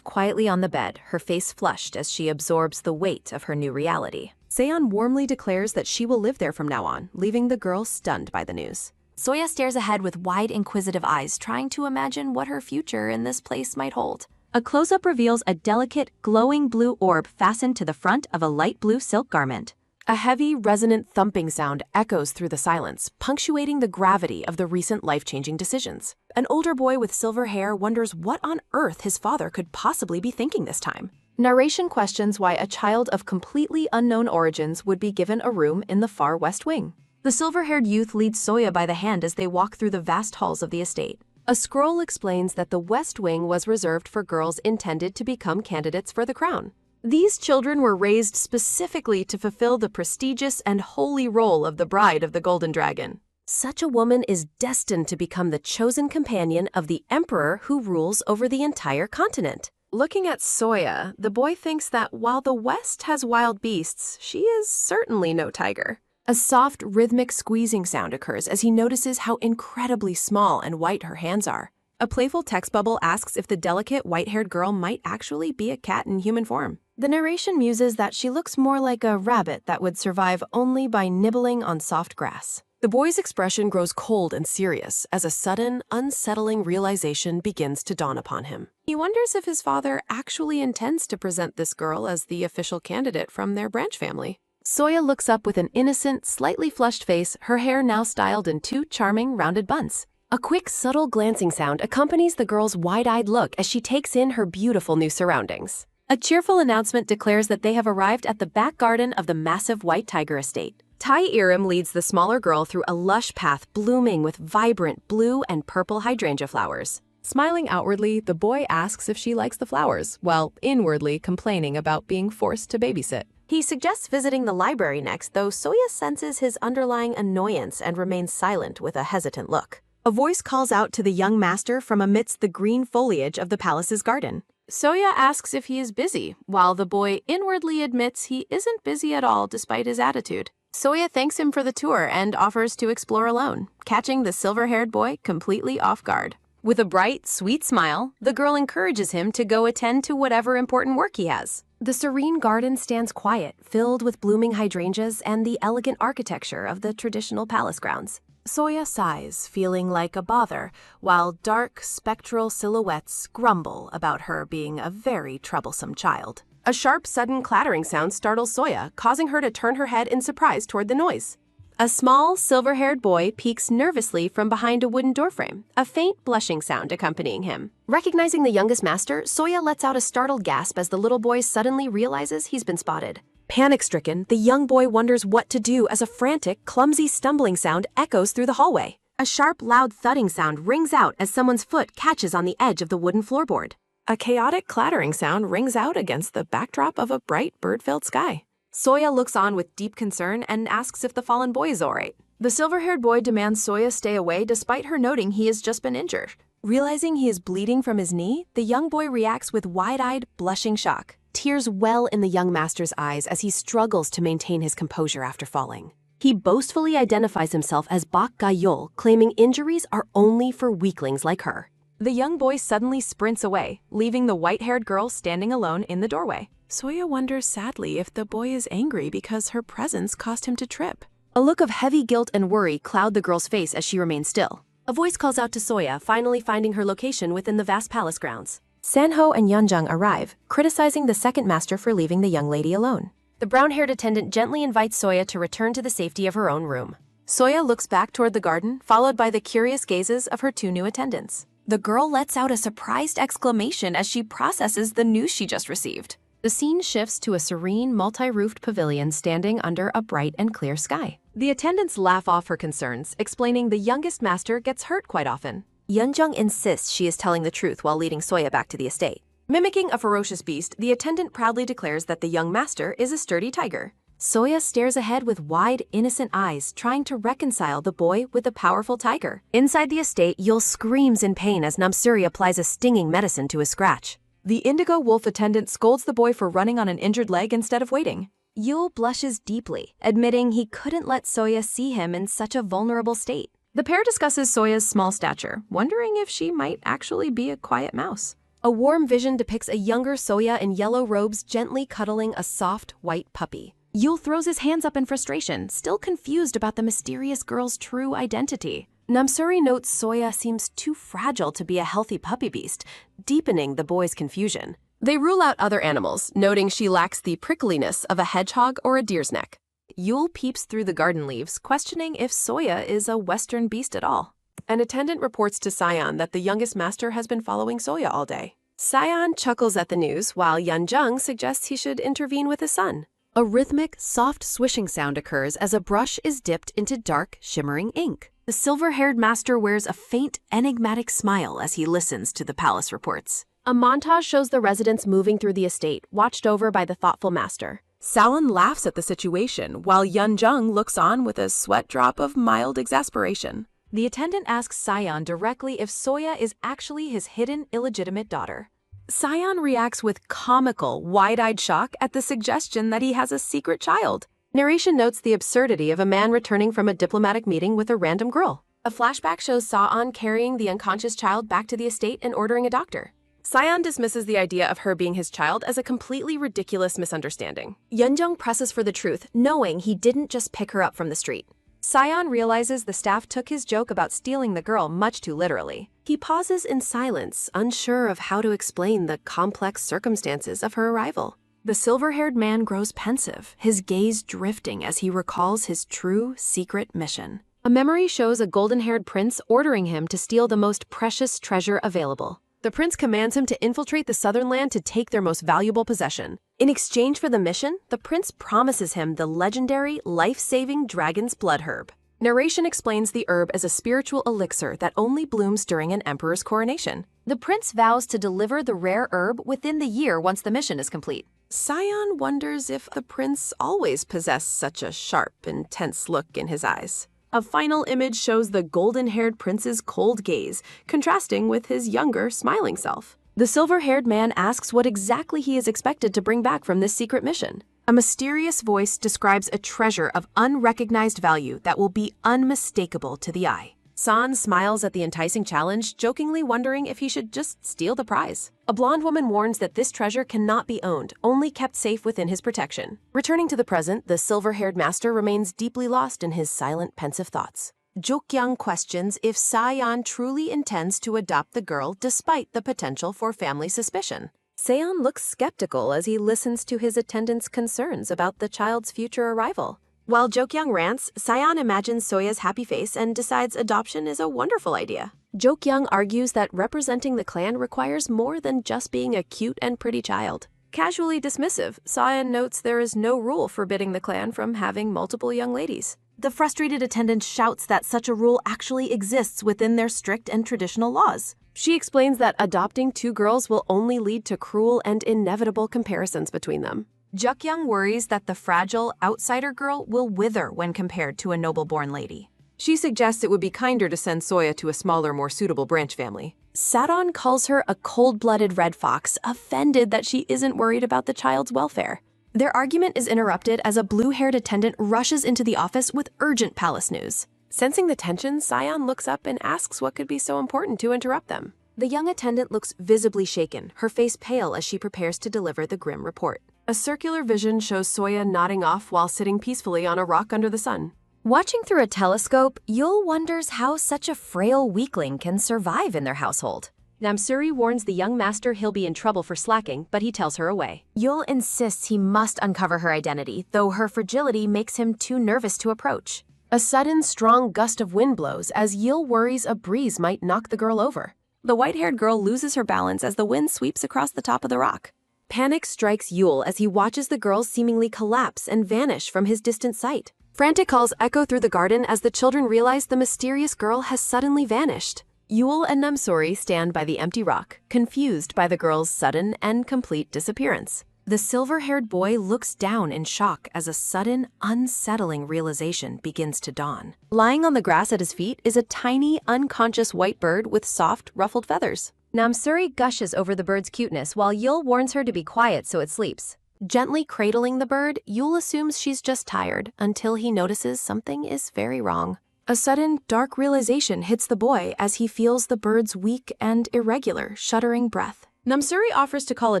quietly on the bed, her face flushed as she absorbs the weight of her new reality. Seon warmly declares that she will live there from now on, leaving the girl stunned by the news. Soya stares ahead with wide, inquisitive eyes, trying to imagine what her future in this place might hold. A close-up reveals a delicate, glowing blue orb fastened to the front of a light blue silk garment. A heavy, resonant thumping sound echoes through the silence, punctuating the gravity of the recent life-changing decisions. An older boy with silver hair wonders what on earth his father could possibly be thinking this time. Narration questions why a child of completely unknown origins would be given a room in the far west wing. The silver-haired youth leads Soya by the hand as they walk through the vast halls of the estate. A scroll explains that the West Wing was reserved for girls intended to become candidates for the crown. These children were raised specifically to fulfill the prestigious and holy role of the bride of the Golden Dragon. Such a woman is destined to become the chosen companion of the emperor who rules over the entire continent. Looking at Soya, the boy thinks that while the West has wild beasts, she is certainly no tiger. A soft, rhythmic squeezing sound occurs as he notices how incredibly small and white her hands are. A playful text bubble asks if the delicate, white-haired girl might actually be a cat in human form. The narration muses that she looks more like a rabbit that would survive only by nibbling on soft grass. The boy's expression grows cold and serious as a sudden, unsettling realization begins to dawn upon him. He wonders if his father actually intends to present this girl as the official candidate from their branch family. Soya looks up with an innocent, slightly flushed face, her hair now styled in two charming, rounded buns. A quick, subtle glancing sound accompanies the girl's wide-eyed look as she takes in her beautiful new surroundings. A cheerful announcement declares that they have arrived at the back garden of the massive White Tiger estate. Tai Irim leads the smaller girl through a lush path blooming with vibrant blue and purple hydrangea flowers. Smiling outwardly, the boy asks if she likes the flowers, while inwardly complaining about being forced to babysit. He suggests visiting the library next, though Soya senses his underlying annoyance and remains silent with a hesitant look. A voice calls out to the young master from amidst the green foliage of the palace's garden. Soya asks if he is busy, while the boy inwardly admits he isn't busy at all despite his attitude. Soya thanks him for the tour and offers to explore alone, catching the silver-haired boy completely off guard. With a bright, sweet smile, the girl encourages him to go attend to whatever important work he has. The serene garden stands quiet, filled with blooming hydrangeas and the elegant architecture of the traditional palace grounds. Soya sighs, feeling like a bother, while dark, spectral silhouettes grumble about her being a very troublesome child. A sharp, sudden clattering sound startles Soya, causing her to turn her head in surprise toward the noise. A small, silver-haired boy peeks nervously from behind a wooden doorframe, a faint blushing sound accompanying him. Recognizing the youngest master, Soya lets out a startled gasp as the little boy suddenly realizes he's been spotted. Panic-stricken, the young boy wonders what to do as a frantic, clumsy stumbling sound echoes through the hallway. A sharp, loud thudding sound rings out as someone's foot catches on the edge of the wooden floorboard. A chaotic clattering sound rings out against the backdrop of a bright, bird-filled sky. Soya looks on with deep concern and asks if the fallen boy is alright. The silver-haired boy demands Soya stay away despite her noting he has just been injured. Realizing he is bleeding from his knee, the young boy reacts with wide-eyed, blushing shock. Tears well in the young master's eyes as he struggles to maintain his composure after falling. He boastfully identifies himself as Bak Gayol, claiming injuries are only for weaklings like her. The young boy suddenly sprints away, leaving the white-haired girl standing alone in the doorway. Soya wonders sadly if the boy is angry because her presence caused him to trip. A look of heavy guilt and worry cloud the girl's face as she remains still. A voice calls out to Soya, finally finding her location within the vast palace grounds. Sanho and Yeonjung arrive, criticizing the second master for leaving the young lady alone. The brown-haired attendant gently invites Soya to return to the safety of her own room. Soya looks back toward the garden, followed by the curious gazes of her two new attendants. The girl lets out a surprised exclamation as she processes the news she just received. The scene shifts to a serene, multi-roofed pavilion standing under a bright and clear sky. The attendants laugh off her concerns, explaining the youngest master gets hurt quite often. Yeonjung insists she is telling the truth while leading Soya back to the estate. Mimicking a ferocious beast, the attendant proudly declares that the young master is a sturdy tiger. Soya stares ahead with wide, innocent eyes, trying to reconcile the boy with the powerful tiger. Inside the estate, Yul screams in pain as Namsuri applies a stinging medicine to his scratch. The indigo wolf attendant scolds the boy for running on an injured leg instead of waiting. Yul blushes deeply, admitting he couldn't let Soya see him in such a vulnerable state. The pair discusses Soya's small stature, wondering if she might actually be a quiet mouse. A warm vision depicts a younger Soya in yellow robes gently cuddling a soft, white puppy. Yul throws his hands up in frustration, still confused about the mysterious girl's true identity. Namsuri notes Soya seems too fragile to be a healthy puppy beast, deepening the boy's confusion. They rule out other animals, noting she lacks the prickliness of a hedgehog or a deer's neck. Yul peeps through the garden leaves, questioning if Soya is a Western beast at all. An attendant reports to Sion that the youngest master has been following Soya all day. Sion chuckles at the news, while Yunjung suggests he should intervene with his son. A rhythmic, soft swishing sound occurs as a brush is dipped into dark, shimmering ink. The silver-haired master wears a faint, enigmatic smile as he listens to the palace reports. A montage shows the residents moving through the estate, watched over by the thoughtful master. Salon laughs at the situation, while Yunjung looks on with a sweat drop of mild exasperation. The attendant asks Sion directly if Soya is actually his hidden, illegitimate daughter. Sion reacts with comical, wide-eyed shock at the suggestion that he has a secret child. Narration notes the absurdity of a man returning from a diplomatic meeting with a random girl. A flashback shows Saon carrying the unconscious child back to the estate and ordering a doctor. Sion dismisses the idea of her being his child as a completely ridiculous misunderstanding. Yunjung presses for the truth, knowing he didn't just pick her up from the street. Sion realizes the staff took his joke about stealing the girl much too literally. He pauses in silence, unsure of how to explain the complex circumstances of her arrival. The silver-haired man grows pensive, his gaze drifting as he recalls his true, secret mission. A memory shows a golden-haired prince ordering him to steal the most precious treasure available. The prince commands him to infiltrate the southern land to take their most valuable possession. In exchange for the mission, the prince promises him the legendary, life-saving dragon's blood herb. Narration explains the herb as a spiritual elixir that only blooms during an emperor's coronation. The prince vows to deliver the rare herb within the year once the mission is complete. Sion wonders if the prince always possessed such a sharp, intense look in his eyes. A final image shows the golden-haired prince's cold gaze, contrasting with his younger, smiling self. The silver-haired man asks what exactly he is expected to bring back from this secret mission. A mysterious voice describes a treasure of unrecognized value that will be unmistakable to the eye. San smiles at the enticing challenge, jokingly wondering if he should just steal the prize. A blonde woman warns that this treasure cannot be owned, only kept safe within his protection. Returning to the present, the silver-haired master remains deeply lost in his silent, pensive thoughts. Jokyang questions if Sayan truly intends to adopt the girl despite the potential for family suspicion. Seon looks skeptical as he listens to his attendant's concerns about the child's future arrival. While Jokyang rants, Sayan imagines Soya's happy face and decides adoption is a wonderful idea. Jokyang argues that representing the clan requires more than just being a cute and pretty child. Casually dismissive, Sayan notes there is no rule forbidding the clan from having multiple young ladies. The frustrated attendant shouts that such a rule actually exists within their strict and traditional laws. She explains that adopting two girls will only lead to cruel and inevitable comparisons between them. Jokyang worries that the fragile outsider girl will wither when compared to a noble-born lady. She suggests it would be kinder to send Soya to a smaller, more suitable branch family. Sadon calls her a cold-blooded red fox, offended that she isn't worried about the child's welfare. Their argument is interrupted as a blue-haired attendant rushes into the office with urgent palace news. Sensing the tension, Sion looks up and asks what could be so important to interrupt them. The young attendant looks visibly shaken, her face pale as she prepares to deliver the grim report. A circular vision shows Soya nodding off while sitting peacefully on a rock under the sun. Watching through a telescope, Yul wonders how such a frail weakling can survive in their household. Namsuri warns the young master he'll be in trouble for slacking, but he tells her away. Yul insists he must uncover her identity, though her fragility makes him too nervous to approach. A sudden, strong gust of wind blows as Yul worries a breeze might knock the girl over. The white-haired girl loses her balance as the wind sweeps across the top of the rock. Panic strikes Yul as he watches the girl seemingly collapse and vanish from his distant sight. Frantic calls echo through the garden as the children realize the mysterious girl has suddenly vanished. Yul and Namsuri stand by the empty rock, confused by the girl's sudden and complete disappearance. The silver-haired boy looks down in shock as a sudden, unsettling realization begins to dawn. Lying on the grass at his feet is a tiny, unconscious white bird with soft, ruffled feathers. Namsuri gushes over the bird's cuteness while Yul warns her to be quiet so it sleeps. Gently cradling the bird, Yul assumes she's just tired until he notices something is very wrong. A sudden, dark realization hits the boy as he feels the bird's weak and irregular, shuddering breath. Namsuri offers to call a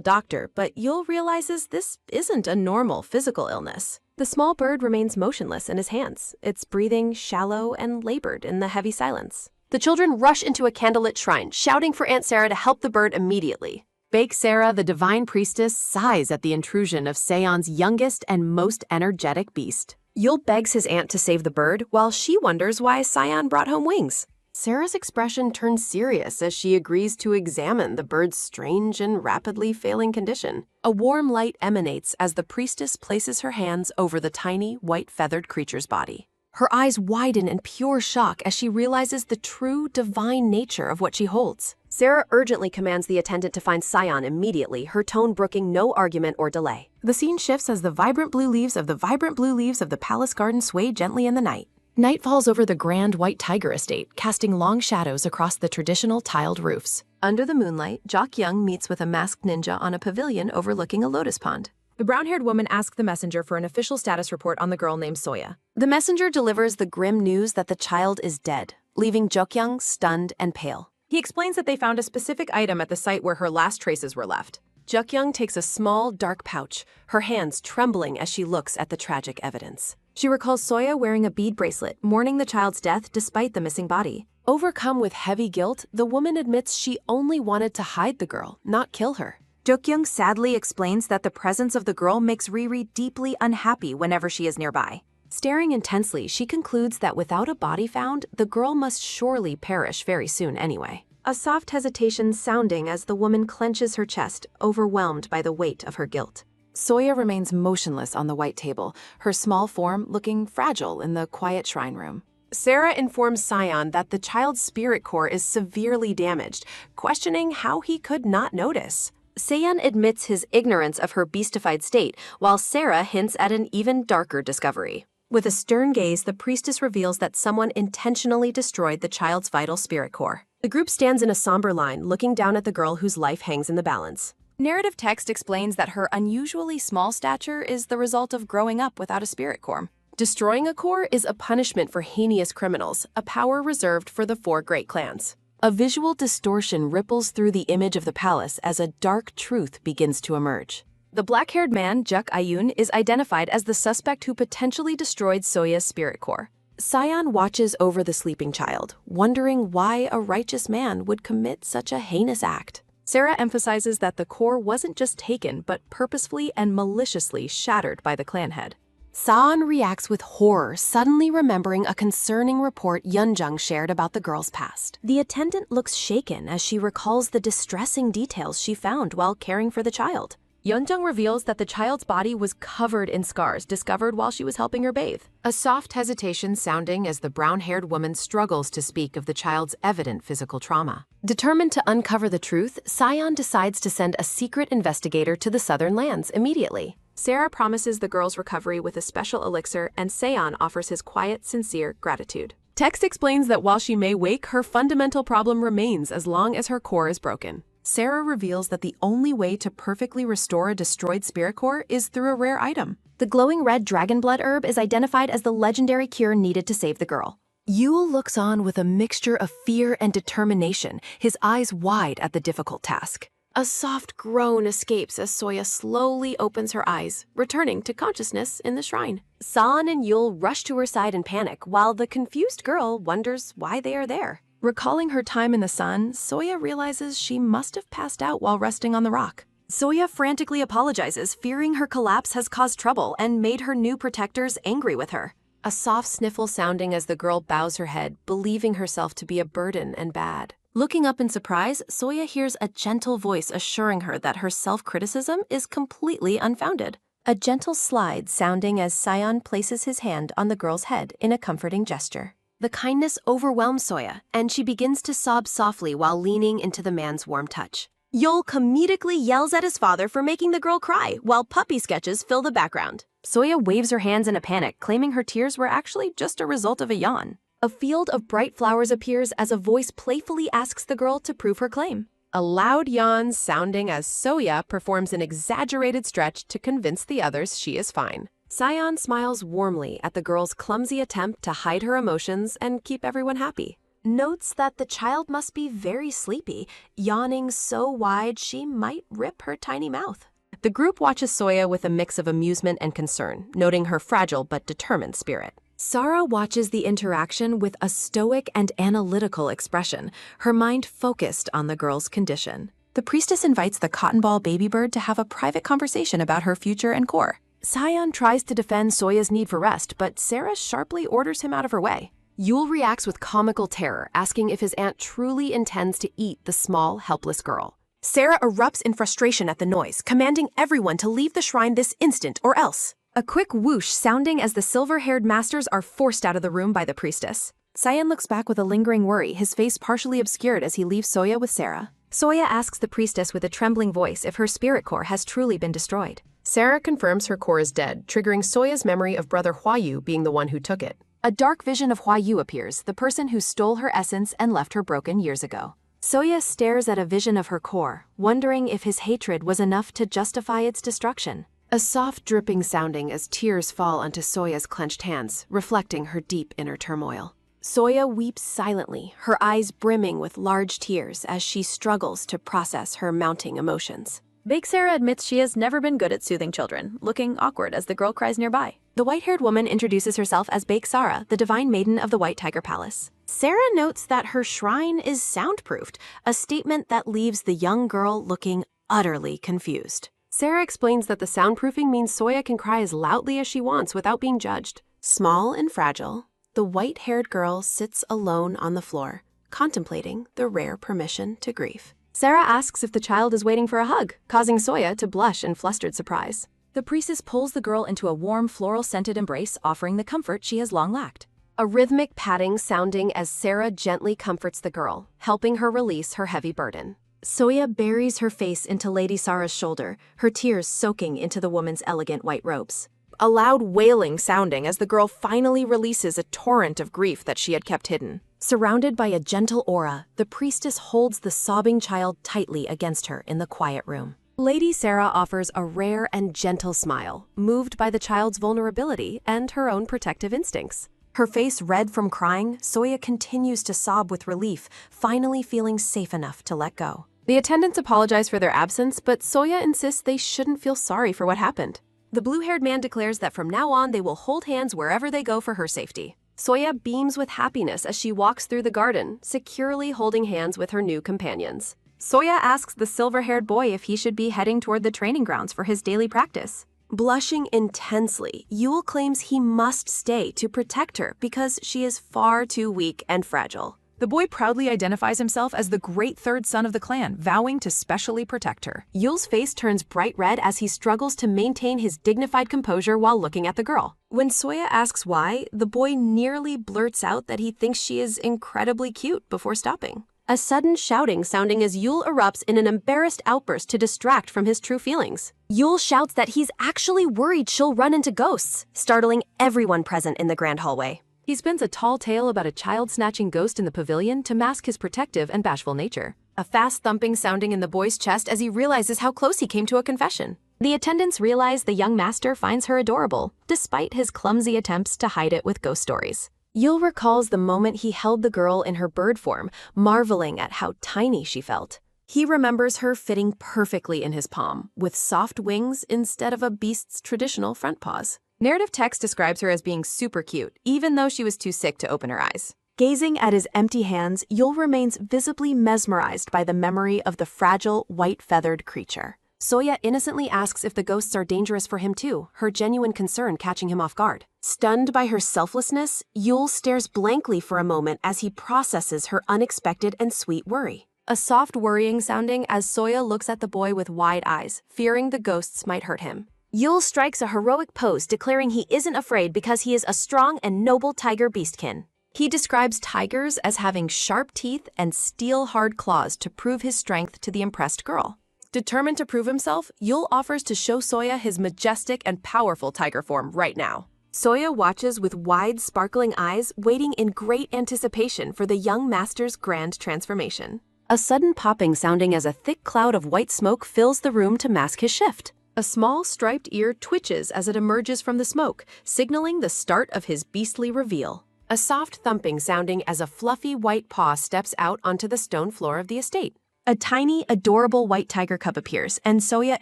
doctor, but Yul realizes this isn't a normal physical illness. The small bird remains motionless in his hands, its breathing shallow and labored in the heavy silence. The children rush into a candlelit shrine, shouting for Aunt Sarah to help the bird immediately. Bake Sarah, the divine priestess, sighs at the intrusion of Seon's youngest and most energetic beast. Yul begs his aunt to save the bird, while she wonders why Sion brought home wings. Sarah's expression turns serious as she agrees to examine the bird's strange and rapidly failing condition. A warm light emanates as the priestess places her hands over the tiny, white-feathered creature's body. Her eyes widen in pure shock as she realizes the true divine nature of what she holds. Sarah urgently commands the attendant to find Sion immediately, her tone brooking no argument or delay. The scene shifts as the vibrant blue leaves of the palace garden sway gently in the night. Night falls over the grand white tiger estate, casting long shadows across the traditional tiled roofs. Under the moonlight, Jock Young meets with a masked ninja on a pavilion overlooking a lotus pond. The brown-haired woman asks the messenger for an official status report on the girl named Soya. The messenger delivers the grim news that the child is dead, leaving Jokyung stunned and pale. He explains that they found a specific item at the site where her last traces were left. Jokyung takes a small, dark pouch, her hands trembling as she looks at the tragic evidence. She recalls Soya wearing a bead bracelet, mourning the child's death despite the missing body. Overcome with heavy guilt, the woman admits she only wanted to hide the girl, not kill her. Jokyung sadly explains that the presence of the girl makes Riri deeply unhappy whenever she is nearby. Staring intensely, she concludes that without a body found, the girl must surely perish very soon anyway. A soft hesitation sounding as the woman clenches her chest, overwhelmed by the weight of her guilt. Soya remains motionless on the white table, her small form looking fragile in the quiet shrine room. Sarah informs Sion that the child's spirit core is severely damaged, questioning how he could not notice. Seon admits his ignorance of her beastified state, while Sarah hints at an even darker discovery. With a stern gaze, the priestess reveals that someone intentionally destroyed the child's vital spirit core. The group stands in a somber line, looking down at the girl whose life hangs in the balance. Narrative text explains that her unusually small stature is the result of growing up without a spirit core. Destroying a core is a punishment for heinous criminals, a power reserved for the 4 great clans. A visual distortion ripples through the image of the palace as a dark truth begins to emerge. The black-haired man, Juk Ayun, is identified as the suspect who potentially destroyed Soya's spirit core. Sion watches over the sleeping child, wondering why a righteous man would commit such a heinous act. Sarah emphasizes that the core wasn't just taken, but purposefully and maliciously shattered by the clan head. Saon reacts with horror, suddenly remembering a concerning report Yeonjung shared about the girl's past. The attendant looks shaken as she recalls the distressing details she found while caring for the child. Yeonjung reveals that the child's body was covered in scars discovered while she was helping her bathe. A soft hesitation sounding as the brown-haired woman struggles to speak of the child's evident physical trauma. Determined to uncover the truth, Sion decides to send a secret investigator to the southern lands immediately. Sarah promises the girl's recovery with a special elixir, and Seon offers his quiet, sincere gratitude. Text explains that while she may wake, her fundamental problem remains as long as her core is broken. Sarah reveals that the only way to perfectly restore a destroyed spirit core is through a rare item. The glowing red dragon blood herb is identified as the legendary cure needed to save the girl. Yul looks on with a mixture of fear and determination, his eyes wide at the difficult task. A soft groan escapes as Soya slowly opens her eyes, returning to consciousness in the shrine. San and Yul rush to her side in panic, while the confused girl wonders why they are there. Recalling her time in the sun, Soya realizes she must have passed out while resting on the rock. Soya frantically apologizes, fearing her collapse has caused trouble and made her new protectors angry with her. A soft sniffle sounding as the girl bows her head, believing herself to be a burden and bad. Looking up in surprise, Soya hears a gentle voice assuring her that her self-criticism is completely unfounded. A gentle slide sounding as Sion places his hand on the girl's head in a comforting gesture. The kindness overwhelms Soya, and she begins to sob softly while leaning into the man's warm touch. Yul comedically yells at his father for making the girl cry, while puppy sketches fill the background. Soya waves her hands in a panic, claiming her tears were actually just a result of a yawn. A field of bright flowers appears as a voice playfully asks the girl to prove her claim. A loud yawn sounding as Soya performs an exaggerated stretch to convince the others she is fine. Sion smiles warmly at the girl's clumsy attempt to hide her emotions and keep everyone happy. Notes that the child must be very sleepy, yawning so wide she might rip her tiny mouth. The group watches Soya with a mix of amusement and concern, noting her fragile but determined spirit. Sarah watches the interaction with a stoic and analytical expression, her mind focused on the girl's condition. The priestess invites the cotton ball baby bird to have a private conversation about her future and core. Sion tries to defend Soya's need for rest, but Sarah sharply orders him out of her way. Yul reacts with comical terror, asking if his aunt truly intends to eat the small, helpless girl. Sarah erupts in frustration at the noise, commanding everyone to leave the shrine this instant or else. A quick whoosh sounding as the silver-haired masters are forced out of the room by the priestess. Sion looks back with a lingering worry, his face partially obscured as he leaves Soya with Sarah. Soya asks the priestess with a trembling voice if her spirit core has truly been destroyed. Sarah confirms her core is dead, triggering Soya's memory of brother Huayu being the one who took it. A dark vision of Huayu appears, the person who stole her essence and left her broken years ago. Soya stares at a vision of her core, wondering if his hatred was enough to justify its destruction. A soft dripping sounding as tears fall onto Soya's clenched hands, reflecting her deep inner turmoil. Soya weeps silently, her eyes brimming with large tears as she struggles to process her mounting emotions. Bake Sarah admits she has never been good at soothing children, looking awkward as the girl cries nearby. The white-haired woman introduces herself as Bake Sarah, the divine maiden of the White Tiger Palace. Sarah notes that her shrine is soundproofed, a statement that leaves the young girl looking utterly confused. Sarah explains that the soundproofing means Soya can cry as loudly as she wants without being judged. Small and fragile, the white-haired girl sits alone on the floor, contemplating the rare permission to grieve. Sarah asks if the child is waiting for a hug, causing Soya to blush in flustered surprise. The priestess pulls the girl into a warm, floral-scented embrace, offering the comfort she has long lacked. A rhythmic patting sounding as Sarah gently comforts the girl, helping her release her heavy burden. Soya buries her face into Lady Sarah's shoulder, her tears soaking into the woman's elegant white robes. A loud wailing sounding as the girl finally releases a torrent of grief that she had kept hidden. Surrounded by a gentle aura, the priestess holds the sobbing child tightly against her in the quiet room. Lady Sarah offers a rare and gentle smile, moved by the child's vulnerability and her own protective instincts. Her face red from crying, Soya continues to sob with relief, finally feeling safe enough to let go. The attendants apologize for their absence, but Soya insists they shouldn't feel sorry for what happened. The blue-haired man declares that from now on they will hold hands wherever they go for her safety. Soya beams with happiness as she walks through the garden, securely holding hands with her new companions. Soya asks the silver-haired boy if he should be heading toward the training grounds for his daily practice. Blushing intensely, Yul claims he must stay to protect her because she is far too weak and fragile. The boy proudly identifies himself as the great third son of the clan, vowing to specially protect her. Yul's face turns bright red as he struggles to maintain his dignified composure while looking at the girl. When Soya asks why, the boy nearly blurts out that he thinks she is incredibly cute before stopping. A sudden shouting sounding as Yul erupts in an embarrassed outburst to distract from his true feelings. Yul shouts that he's actually worried she'll run into ghosts, startling everyone present in the grand hallway. He spins a tall tale about a child-snatching ghost in the pavilion to mask his protective and bashful nature. A fast thumping sounding in the boy's chest as he realizes how close he came to a confession. The attendants realize the young master finds her adorable, despite his clumsy attempts to hide it with ghost stories. Yul recalls the moment he held the girl in her bird form, marveling at how tiny she felt. He remembers her fitting perfectly in his palm, with soft wings instead of a beast's traditional front paws. Narrative text describes her as being super cute, even though she was too sick to open her eyes. Gazing at his empty hands, Yul remains visibly mesmerized by the memory of the fragile, white-feathered creature. Soya innocently asks if the ghosts are dangerous for him too, her genuine concern catching him off guard. Stunned by her selflessness, Yul stares blankly for a moment as he processes her unexpected and sweet worry. A soft worrying sounding as Soya looks at the boy with wide eyes, fearing the ghosts might hurt him. Yul strikes a heroic pose, declaring he isn't afraid because he is a strong and noble tiger beastkin. He describes tigers as having sharp teeth and steel-hard claws to prove his strength to the impressed girl. Determined to prove himself, Yul offers to show Soya his majestic and powerful tiger form right now. Soya watches with wide, sparkling eyes, waiting in great anticipation for the young master's grand transformation. A sudden popping sounding as a thick cloud of white smoke fills the room to mask his shift. A small striped ear twitches as it emerges from the smoke, signaling the start of his beastly reveal. A soft thumping sounding as a fluffy white paw steps out onto the stone floor of the estate. A tiny, adorable white tiger cub appears, and Soya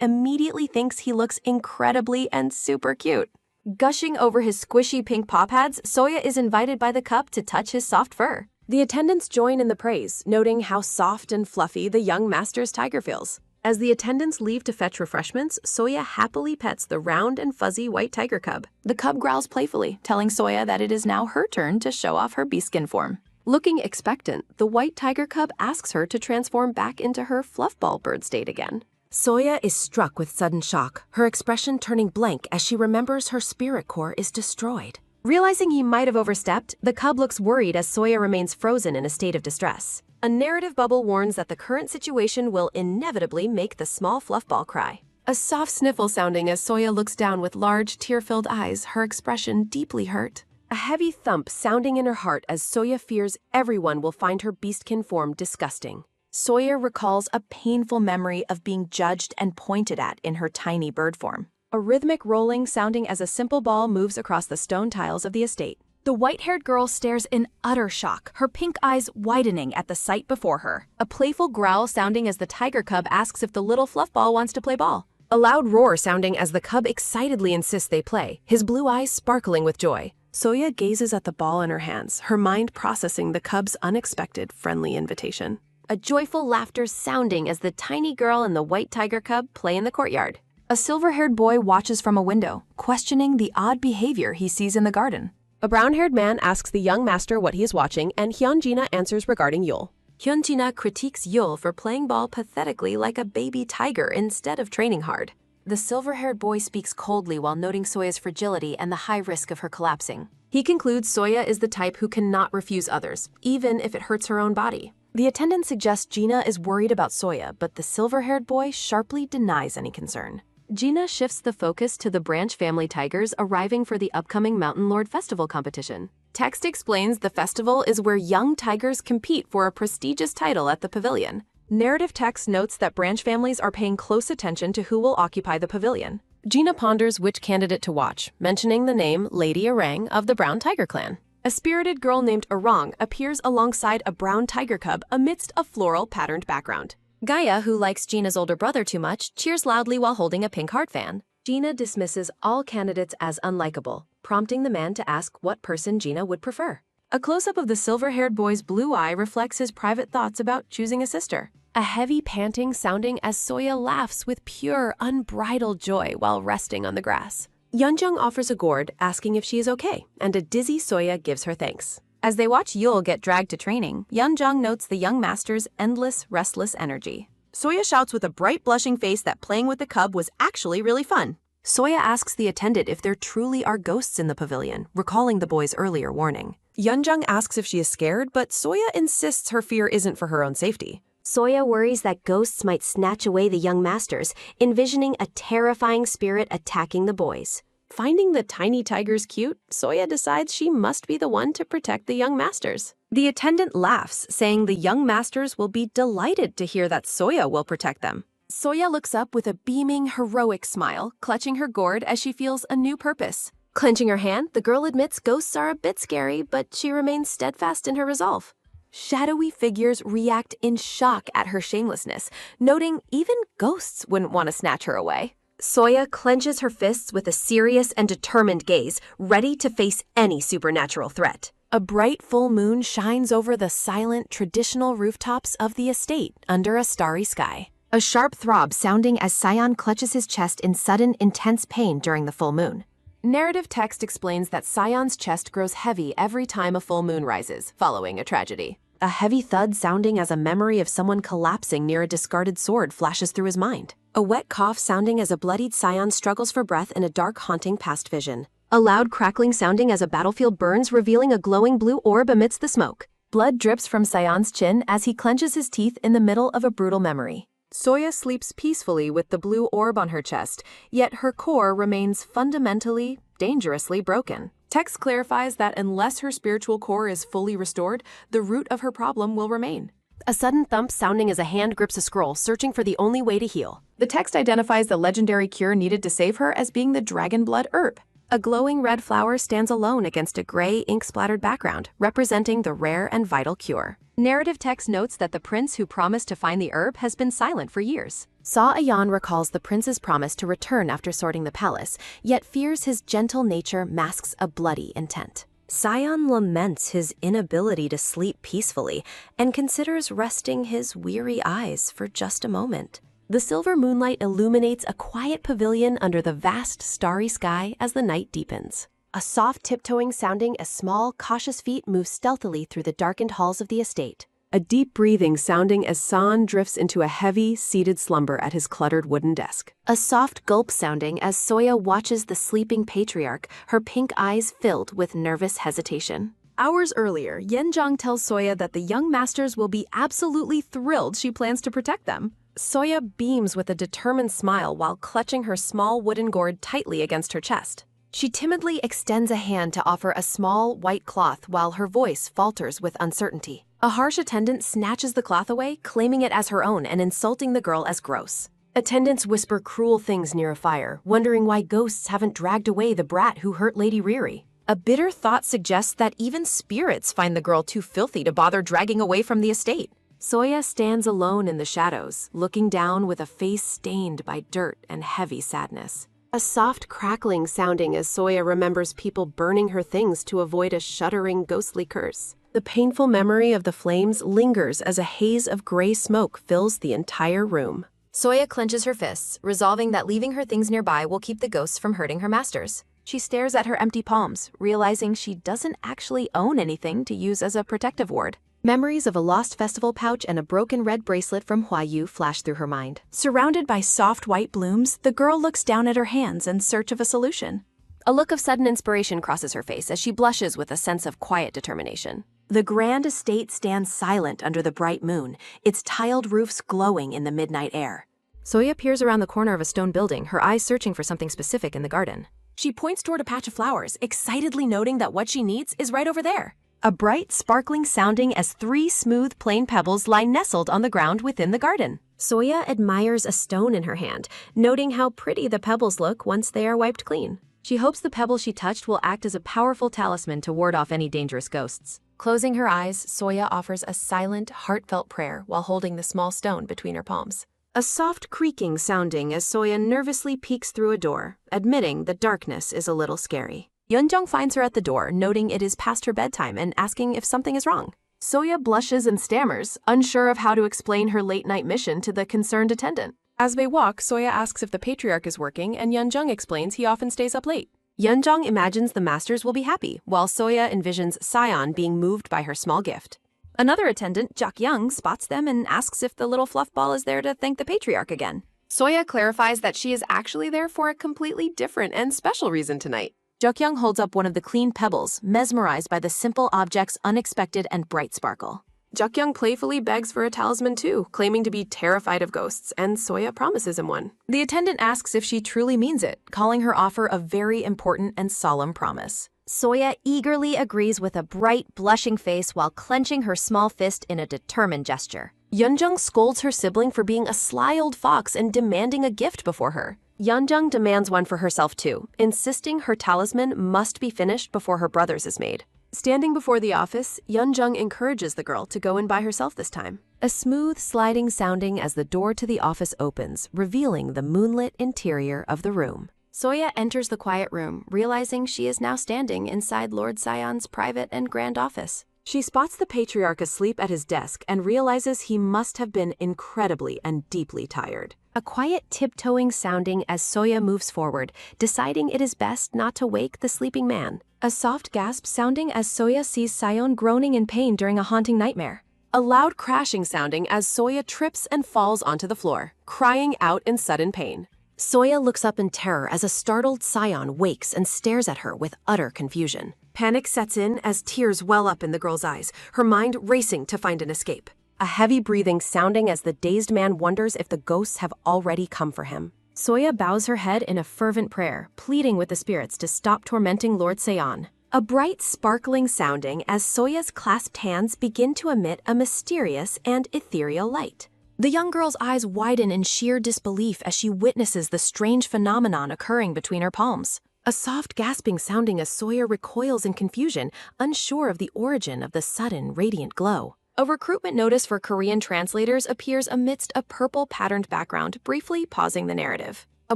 immediately thinks he looks incredibly and super cute. Gushing over his squishy pink paw pads, Soya is invited by the cub to touch his soft fur. The attendants join in the praise, noting how soft and fluffy the young master's tiger feels. As the attendants leave to fetch refreshments, Soya happily pets the round and fuzzy white tiger cub. The cub growls playfully, telling Soya that it is now her turn to show off her beastskin form. Looking expectant, the white tiger cub asks her to transform back into her fluffball bird state again. Soya is struck with sudden shock, her expression turning blank as she remembers her spirit core is destroyed. Realizing he might have overstepped, the cub looks worried as Soya remains frozen in a state of distress. A narrative bubble warns that the current situation will inevitably make the small fluffball cry. A soft sniffle sounding as Soya looks down with large, tear-filled eyes, her expression deeply hurt. A heavy thump sounding in her heart as Soya fears everyone will find her beastkin form disgusting. Soya recalls a painful memory of being judged and pointed at in her tiny bird form. A rhythmic rolling sounding as a simple ball moves across the stone tiles of the estate. The white-haired girl stares in utter shock, her pink eyes widening at the sight before her. A playful growl sounding as the tiger cub asks if the little fluffball wants to play ball. A loud roar sounding as the cub excitedly insists they play, his blue eyes sparkling with joy. Soya gazes at the ball in her hands, her mind processing the cub's unexpected, friendly invitation. A joyful laughter sounding as the tiny girl and the white tiger cub play in the courtyard. A silver-haired boy watches from a window, questioning the odd behavior he sees in the garden. A brown-haired man asks the young master what he is watching, and Hyunjina answers regarding Yul. Hyunjina critiques Yul for playing ball pathetically like a baby tiger instead of training hard. The silver-haired boy speaks coldly while noting Soya's fragility and the high risk of her collapsing. He concludes Soya is the type who cannot refuse others, even if it hurts her own body. The attendant suggests Gina is worried about Soya, but the silver-haired boy sharply denies any concern. Gina shifts the focus to the Branch family tigers arriving for the upcoming Mountain Lord Festival competition. Text explains the festival is where young tigers compete for a prestigious title at the pavilion. Narrative text notes that branch families are paying close attention to who will occupy the pavilion. Gina ponders which candidate to watch, mentioning the name Lady Orang of the Brown Tiger Clan. A spirited girl named Orang appears alongside a brown tiger cub amidst a floral patterned background. Gaia, who likes Gina's older brother too much, cheers loudly while holding a pink heart fan. Gina dismisses all candidates as unlikable, prompting the man to ask what person Gina would prefer. A close-up of the silver-haired boy's blue eye reflects his private thoughts about choosing a sister. A heavy panting sounding as Soya laughs with pure, unbridled joy while resting on the grass. Yeonjung offers a gourd, asking if she is okay, and a dizzy Soya gives her thanks. As they watch Yul get dragged to training, Yeonjung notes the young master's endless, restless energy. Soya shouts with a bright, blushing face that playing with the cub was actually really fun. Soya asks the attendant if there truly are ghosts in the pavilion, recalling the boy's earlier warning. Yeonjung asks if she is scared, but Soya insists her fear isn't for her own safety. Soya worries that ghosts might snatch away the young masters, envisioning a terrifying spirit attacking the boys. Finding the tiny tigers cute, Soya decides she must be the one to protect the young masters. The attendant laughs, saying the young masters will be delighted to hear that Soya will protect them. Soya looks up with a beaming, heroic smile, clutching her gourd as she feels a new purpose. Clenching her hand, the girl admits ghosts are a bit scary, but she remains steadfast in her resolve. Shadowy figures react in shock at her shamelessness, noting even ghosts wouldn't want to snatch her away. Soya clenches her fists with a serious and determined gaze, ready to face any supernatural threat. A bright full moon shines over the silent, traditional rooftops of the estate under a starry sky. A sharp throb sounding as Sion clutches his chest in sudden, intense pain during the full moon. Narrative text explains that Sion's chest grows heavy every time a full moon rises, following a tragedy. A heavy thud sounding as a memory of someone collapsing near a discarded sword flashes through his mind. A wet cough sounding as a bloodied Sion struggles for breath in a dark, haunting past vision. A loud crackling sounding as a battlefield burns, revealing a glowing blue orb amidst the smoke. Blood drips from Sion's chin as he clenches his teeth in the middle of a brutal memory. Soya sleeps peacefully with the blue orb on her chest, yet her core remains fundamentally, dangerously broken. Text clarifies that unless her spiritual core is fully restored, the root of her problem will remain. A sudden thump sounding as a hand grips a scroll, searching for the only way to heal. The text identifies the legendary cure needed to save her as being the dragon blood herb. A glowing red flower stands alone against a gray, ink-splattered background, representing the rare and vital cure. Narrative text notes that the prince who promised to find the herb has been silent for years. Saw Ayan recalls the prince's promise to return after sorting the palace, yet fears his gentle nature masks a bloody intent. Sion laments his inability to sleep peacefully and considers resting his weary eyes for just a moment. The silver moonlight illuminates a quiet pavilion under the vast starry sky as the night deepens. A soft tiptoeing sounding as small, cautious feet move stealthily through the darkened halls of the estate. A deep breathing sounding as San drifts into a heavy, seated slumber at his cluttered wooden desk. A soft gulp sounding as Soya watches the sleeping patriarch, her pink eyes filled with nervous hesitation. Hours earlier, Yenjong tells Soya that the young masters will be absolutely thrilled she plans to protect them. Soya beams with a determined smile while clutching her small wooden gourd tightly against her chest. She timidly extends a hand to offer a small white cloth while her voice falters with uncertainty. A harsh attendant snatches the cloth away, claiming it as her own and insulting the girl as gross. Attendants whisper cruel things near a fire, wondering why ghosts haven't dragged away the brat who hurt Lady Riri. A bitter thought suggests that even spirits find the girl too filthy to bother dragging away from the estate. Soya stands alone in the shadows, looking down with a face stained by dirt and heavy sadness. A soft crackling sounding as Soya remembers people burning her things to avoid a shuddering ghostly curse. The painful memory of the flames lingers as a haze of gray smoke fills the entire room. Soya clenches her fists, resolving that leaving her things nearby will keep the ghosts from hurting her masters. She stares at her empty palms, realizing she doesn't actually own anything to use as a protective ward. Memories of a lost festival pouch and a broken red bracelet from Huayu flash through her mind. Surrounded by soft white blooms, the girl looks down at her hands in search of a solution. A look of sudden inspiration crosses her face as she blushes with a sense of quiet determination. The grand estate stands silent under the bright moon, its tiled roofs glowing in the midnight air. Soya peers around the corner of a stone building, her eyes searching for something specific in the garden. She points toward a patch of flowers, excitedly noting that what she needs is right over there. A bright, sparkling sounding as 3 smooth, plain pebbles lie nestled on the ground within the garden. Soya admires a stone in her hand, noting how pretty the pebbles look once they are wiped clean. She hopes the pebble she touched will act as a powerful talisman to ward off any dangerous ghosts. Closing her eyes, Soya offers a silent, heartfelt prayer while holding the small stone between her palms. A soft creaking sounding as Soya nervously peeks through a door, admitting the darkness is a little scary. Yeonjong finds her at the door, noting it is past her bedtime and asking if something is wrong. Soya blushes and stammers, unsure of how to explain her late-night mission to the concerned attendant. As they walk, Soya asks if the patriarch is working, and Yeonjong explains he often stays up late. Yeonjong imagines the masters will be happy, while Soya envisions Sion being moved by her small gift. Another attendant, Jak-young, spots them and asks if the little fluff ball is there to thank the patriarch again. Soya clarifies that she is actually there for a completely different and special reason tonight. Jak-young holds up one of the clean pebbles, mesmerized by the simple object's unexpected and bright sparkle. Jak-young playfully begs for a talisman too, claiming to be terrified of ghosts, and Soya promises him one. The attendant asks if she truly means it, calling her offer a very important and solemn promise. Soya eagerly agrees with a bright, blushing face while clenching her small fist in a determined gesture. Yeonjong scolds her sibling for being a sly old fox and demanding a gift before her. Yeonjong demands one for herself too, insisting her talisman must be finished before her brother's is made. Standing before the office, Yeonjong encourages the girl to go in by herself this time. A smooth sliding sounding as the door to the office opens, revealing the moonlit interior of the room. Soya enters the quiet room, realizing she is now standing inside Lord Sion's private and grand office. She spots the patriarch asleep at his desk and realizes he must have been incredibly and deeply tired. A quiet tiptoeing sounding as Soya moves forward, deciding it is best not to wake the sleeping man. A soft gasp sounding as Soya sees Sion groaning in pain during a haunting nightmare. A loud crashing sounding as Soya trips and falls onto the floor, crying out in sudden pain. Soya looks up in terror as a startled Sion wakes and stares at her with utter confusion. Panic sets in as tears well up in the girl's eyes, her mind racing to find an escape. A heavy breathing sounding as the dazed man wonders if the ghosts have already come for him. Soya bows her head in a fervent prayer, pleading with the spirits to stop tormenting Lord Seon. A bright, sparkling sounding as Soya's clasped hands begin to emit a mysterious and ethereal light. The young girl's eyes widen in sheer disbelief as she witnesses the strange phenomenon occurring between her palms. A soft gasping sounding as Soya recoils in confusion, unsure of the origin of the sudden, radiant glow. A recruitment notice for Korean translators appears amidst a purple patterned background, briefly pausing the narrative. A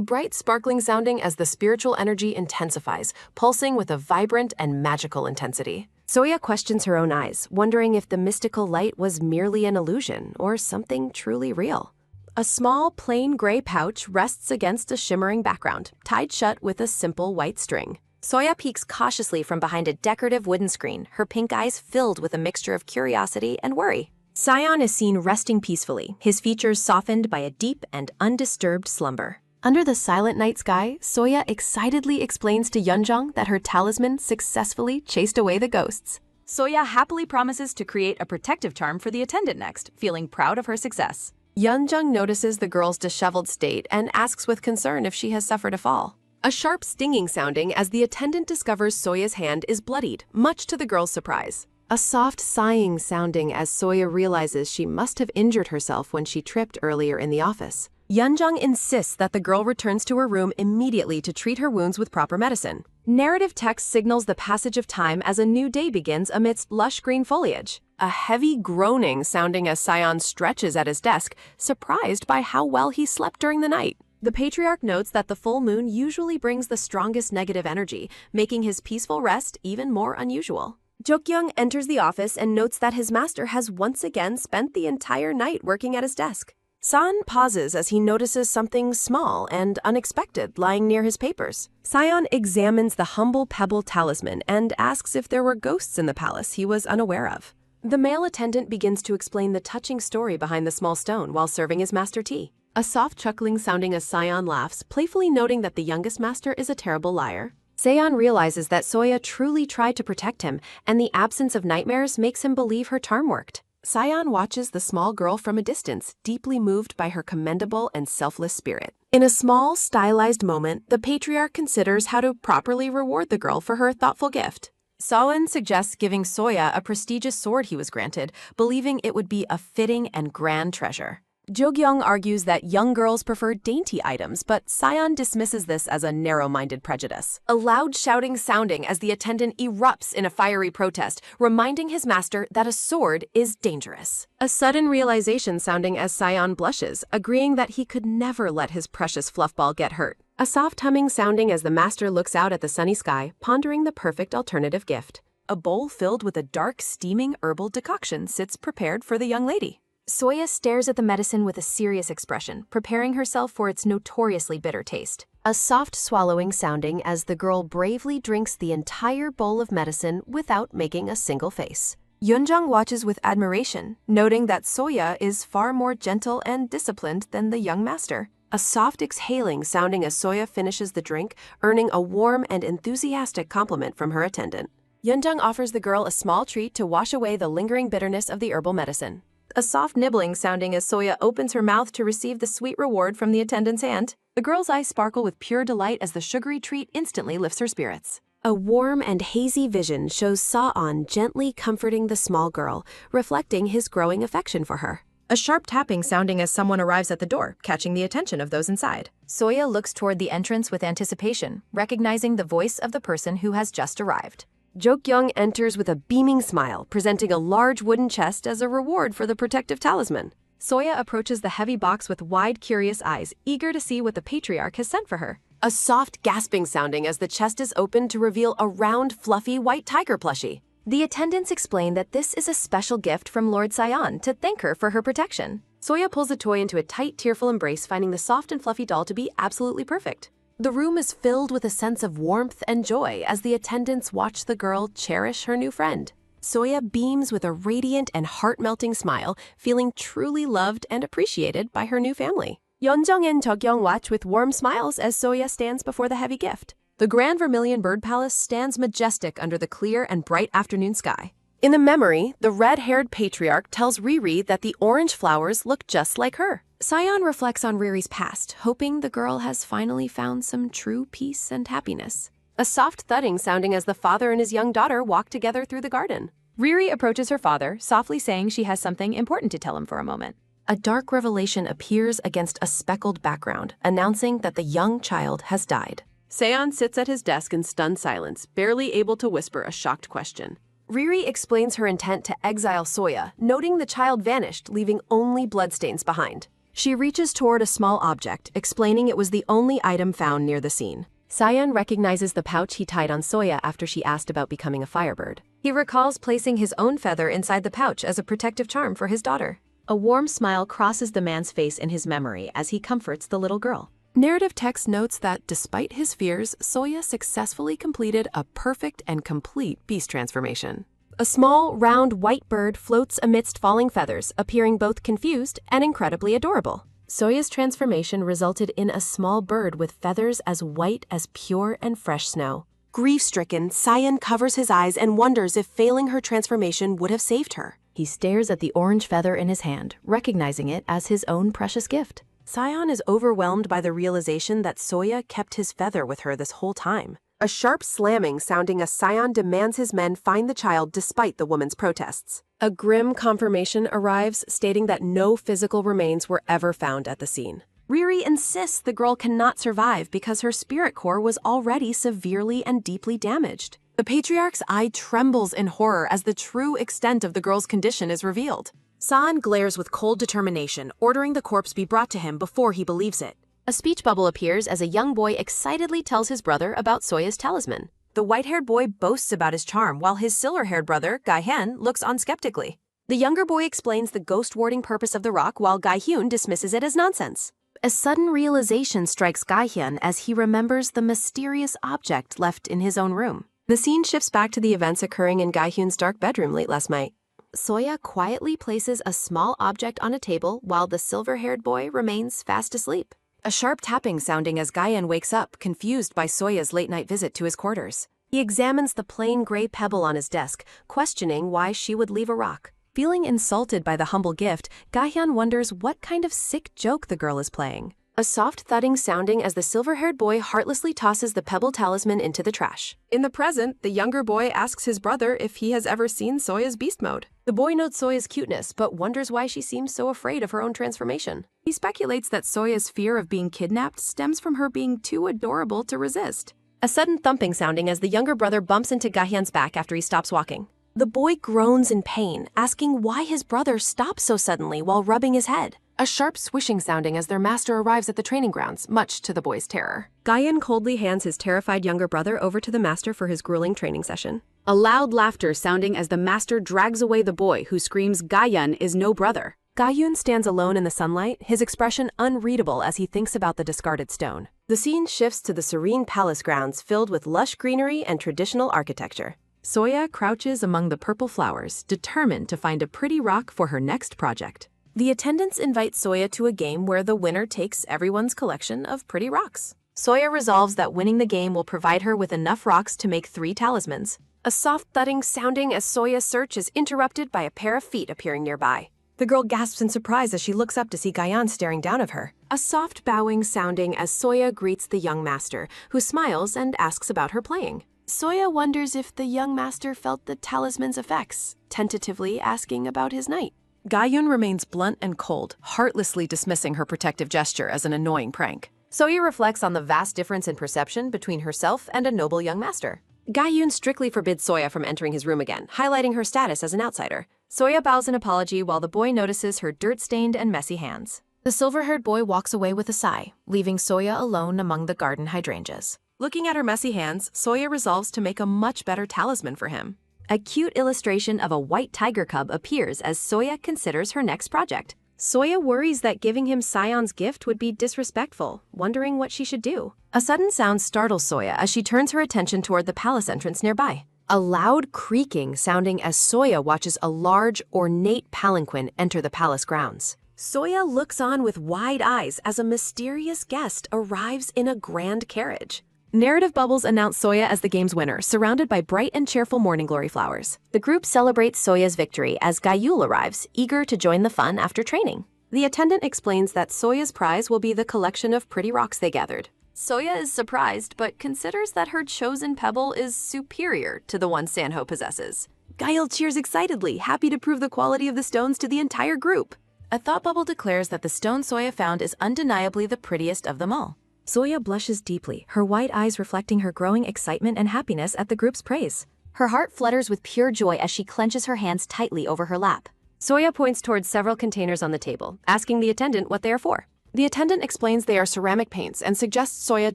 bright, sparkling sounding as the spiritual energy intensifies, pulsing with a vibrant and magical intensity. Soya questions her own eyes, wondering if the mystical light was merely an illusion or something truly real. A small, plain gray pouch rests against a shimmering background, tied shut with a simple white string. Soya peeks cautiously from behind a decorative wooden screen, her pink eyes filled with a mixture of curiosity and worry. Sion is seen resting peacefully, his features softened by a deep and undisturbed slumber. Under the silent night sky, Soya excitedly explains to Yeonjung that her talisman successfully chased away the ghosts. Soya happily promises to create a protective charm for the attendant next, feeling proud of her success. Yeonjung notices the girl's disheveled state and asks with concern if she has suffered a fall. A sharp stinging sounding as the attendant discovers Soya's hand is bloodied, much to the girl's surprise. A soft sighing sounding as Soya realizes she must have injured herself when she tripped earlier in the office. Yeonjung insists that the girl returns to her room immediately to treat her wounds with proper medicine. Narrative text signals the passage of time as a new day begins amidst lush green foliage. A heavy groaning sounding as Sion stretches at his desk, surprised by how well he slept during the night. The patriarch notes that the full moon usually brings the strongest negative energy, making his peaceful rest even more unusual. Jokyoung enters the office and notes that his master has once again spent the entire night working at his desk. San pauses as he notices something small and unexpected lying near his papers. Sion examines the humble pebble talisman and asks if there were ghosts in the palace he was unaware of. The male attendant begins to explain the touching story behind the small stone while serving his master tea. A soft chuckling sounding as Sion laughs, playfully noting that the youngest master is a terrible liar. Seon realizes that Soya truly tried to protect him, and the absence of nightmares makes him believe her charm worked. Sion watches the small girl from a distance, deeply moved by her commendable and selfless spirit. In a small, stylized moment, the patriarch considers how to properly reward the girl for her thoughtful gift. Sawin suggests giving Soya a prestigious sword he was granted, believing it would be a fitting and grand treasure. Jokyoung argues that young girls prefer dainty items, but Sion dismisses this as a narrow-minded prejudice. A loud shouting sounding as the attendant erupts in a fiery protest, reminding his master that a sword is dangerous. A sudden realization sounding as Sion blushes, agreeing that he could never let his precious fluffball get hurt. A soft humming sounding as the master looks out at the sunny sky, pondering the perfect alternative gift. A bowl filled with a dark, steaming herbal decoction sits prepared for the young lady. Soya stares at the medicine with a serious expression, preparing herself for its notoriously bitter taste. A soft swallowing sounding as the girl bravely drinks the entire bowl of medicine without making a single face. Yeonjung watches with admiration, noting that Soya is far more gentle and disciplined than the young master. A soft exhaling sounding as Soya finishes the drink, earning a warm and enthusiastic compliment from her attendant. Yeonjung offers the girl a small treat to wash away the lingering bitterness of the herbal medicine. A soft nibbling sounding as Soya opens her mouth to receive the sweet reward from the attendant's hand. The girl's eyes sparkle with pure delight as the sugary treat instantly lifts her spirits. A warm and hazy vision shows Sa'on gently comforting the small girl, reflecting his growing affection for her. A sharp tapping sounding as someone arrives at the door, catching the attention of those inside. Soya looks toward the entrance with anticipation, recognizing the voice of the person who has just arrived. Jokyoung enters with a beaming smile, presenting a large wooden chest as a reward for the protective talisman. Soya approaches the heavy box with wide, curious eyes, eager to see what the patriarch has sent for her. A soft gasping sounding as the chest is opened to reveal a round, fluffy white tiger plushie. The attendants explain that this is a special gift from Lord Sion to thank her for her protection. Soya pulls the toy into a tight, tearful embrace, finding the soft and fluffy doll to be absolutely perfect. The room is filled with a sense of warmth and joy as the attendants watch the girl cherish her new friend. Soya beams with a radiant and heart-melting smile, feeling truly loved and appreciated by her new family. Yeonjung and Jeogyeong watch with warm smiles as Soya stands before the heavy gift. The Grand Vermilion Bird Palace stands majestic under the clear and bright afternoon sky. In the memory, the red-haired patriarch tells Riri that the orange flowers look just like her. Sion reflects on Riri's past, hoping the girl has finally found some true peace and happiness. A soft thudding sounding as the father and his young daughter walk together through the garden. Riri approaches her father, softly saying she has something important to tell him for a moment. A dark revelation appears against a speckled background, announcing that the young child has died. Seon sits at his desk in stunned silence, barely able to whisper a shocked question. Riri explains her intent to exile Soya, noting the child vanished, leaving only bloodstains behind. She reaches toward a small object, explaining it was the only item found near the scene. Sion recognizes the pouch he tied on Soya after she asked about becoming a firebird. He recalls placing his own feather inside the pouch as a protective charm for his daughter. A warm smile crosses the man's face in his memory as he comforts the little girl. Narrative text notes that, despite his fears, Soya successfully completed a perfect and complete beast transformation. A small, round, white bird floats amidst falling feathers, appearing both confused and incredibly adorable. Soya's transformation resulted in a small bird with feathers as white as pure and fresh snow. Grief-stricken, Sion covers his eyes and wonders if failing her transformation would have saved her. He stares at the orange feather in his hand, recognizing it as his own precious gift. Sion is overwhelmed by the realization that Soya kept his feather with her this whole time. A sharp slamming sounding as Sion demands his men find the child despite the woman's protests. A grim confirmation arrives stating that no physical remains were ever found at the scene. Riri insists the girl cannot survive because her spirit core was already severely and deeply damaged. The patriarch's eye trembles in horror as the true extent of the girl's condition is revealed. San glares with cold determination, ordering the corpse be brought to him before he believes it. A speech bubble appears as a young boy excitedly tells his brother about Soya's talisman. The white-haired boy boasts about his charm, while his silver-haired brother, Gai-hen, looks on skeptically. The younger boy explains the ghost-warding purpose of the rock, while Gai-hyun dismisses it as nonsense. A sudden realization strikes Gai-hyun as he remembers the mysterious object left in his own room. The scene shifts back to the events occurring in Gai-hyun's dark bedroom late last night. Soya quietly places a small object on a table while the silver-haired boy remains fast asleep. A sharp tapping sounding as Gai-hyun wakes up, confused by Soya's late-night visit to his quarters. He examines the plain gray pebble on his desk, questioning why she would leave a rock. Feeling insulted by the humble gift, Gai-hyun wonders what kind of sick joke the girl is playing. A soft thudding sounding as the silver-haired boy heartlessly tosses the pebble talisman into the trash. In the present, the younger boy asks his brother if he has ever seen Soya's beast mode. The boy notes Soya's cuteness, but wonders why she seems so afraid of her own transformation. He speculates that Soya's fear of being kidnapped stems from her being too adorable to resist. A sudden thumping sounding as the younger brother bumps into Gai-hyun's back after he stops walking. The boy groans in pain, asking why his brother stops so suddenly while rubbing his head. A sharp swishing sounding as their master arrives at the training grounds, much to the boy's terror. Gai-hyun coldly hands his terrified younger brother over to the master for his grueling training session. A loud laughter sounding as the master drags away the boy who screams Gai-hyun is no brother. Gai-hyun stands alone in the sunlight, his expression unreadable as he thinks about the discarded stone. The scene shifts to the serene palace grounds filled with lush greenery and traditional architecture. Soya crouches among the purple flowers, determined to find a pretty rock for her next project. The attendants invite Soya to a game where the winner takes everyone's collection of pretty rocks. Soya resolves that winning the game will provide her with enough rocks to make 3 talismans. A soft thudding sounding as Soya's search is interrupted by a pair of feet appearing nearby. The girl gasps in surprise as she looks up to see Gai-hyun staring down at her. A soft bowing sounding as Soya greets the young master, who smiles and asks about her playing. Soya wonders if the young master felt the talisman's effects, tentatively asking about his night. Gai-hyun remains blunt and cold, heartlessly dismissing her protective gesture as an annoying prank. Soya reflects on the vast difference in perception between herself and a noble young master. Gai-hyun strictly forbids Soya from entering his room again, highlighting her status as an outsider. Soya bows in apology while the boy notices her dirt-stained and messy hands. The silver-haired boy walks away with a sigh, leaving Soya alone among the garden hydrangeas. Looking at her messy hands, Soya resolves to make a much better talisman for him. A cute illustration of a white tiger cub appears as Soya considers her next project. Soya worries that giving him Sion's gift would be disrespectful, wondering what she should do. A sudden sound startles Soya as she turns her attention toward the palace entrance nearby. A loud creaking sounding as Soya watches a large, ornate palanquin enter the palace grounds. Soya looks on with wide eyes as a mysterious guest arrives in a grand carriage. Narrative bubbles announce Soya as the game's winner, surrounded by bright and cheerful morning glory flowers. The group celebrates Soya's victory as Gayul arrives, eager to join the fun after training. The attendant explains that Soya's prize will be the collection of pretty rocks they gathered. Soya is surprised, but considers that her chosen pebble is superior to the one Sanho possesses. Gayul cheers excitedly, happy to prove the quality of the stones to the entire group. A thought bubble declares that the stone Soya found is undeniably the prettiest of them all. Soya blushes deeply, her white eyes reflecting her growing excitement and happiness at the group's praise. Her heart flutters with pure joy as she clenches her hands tightly over her lap. Soya points towards several containers on the table, asking the attendant what they are for. The attendant explains they are ceramic paints and suggests Soya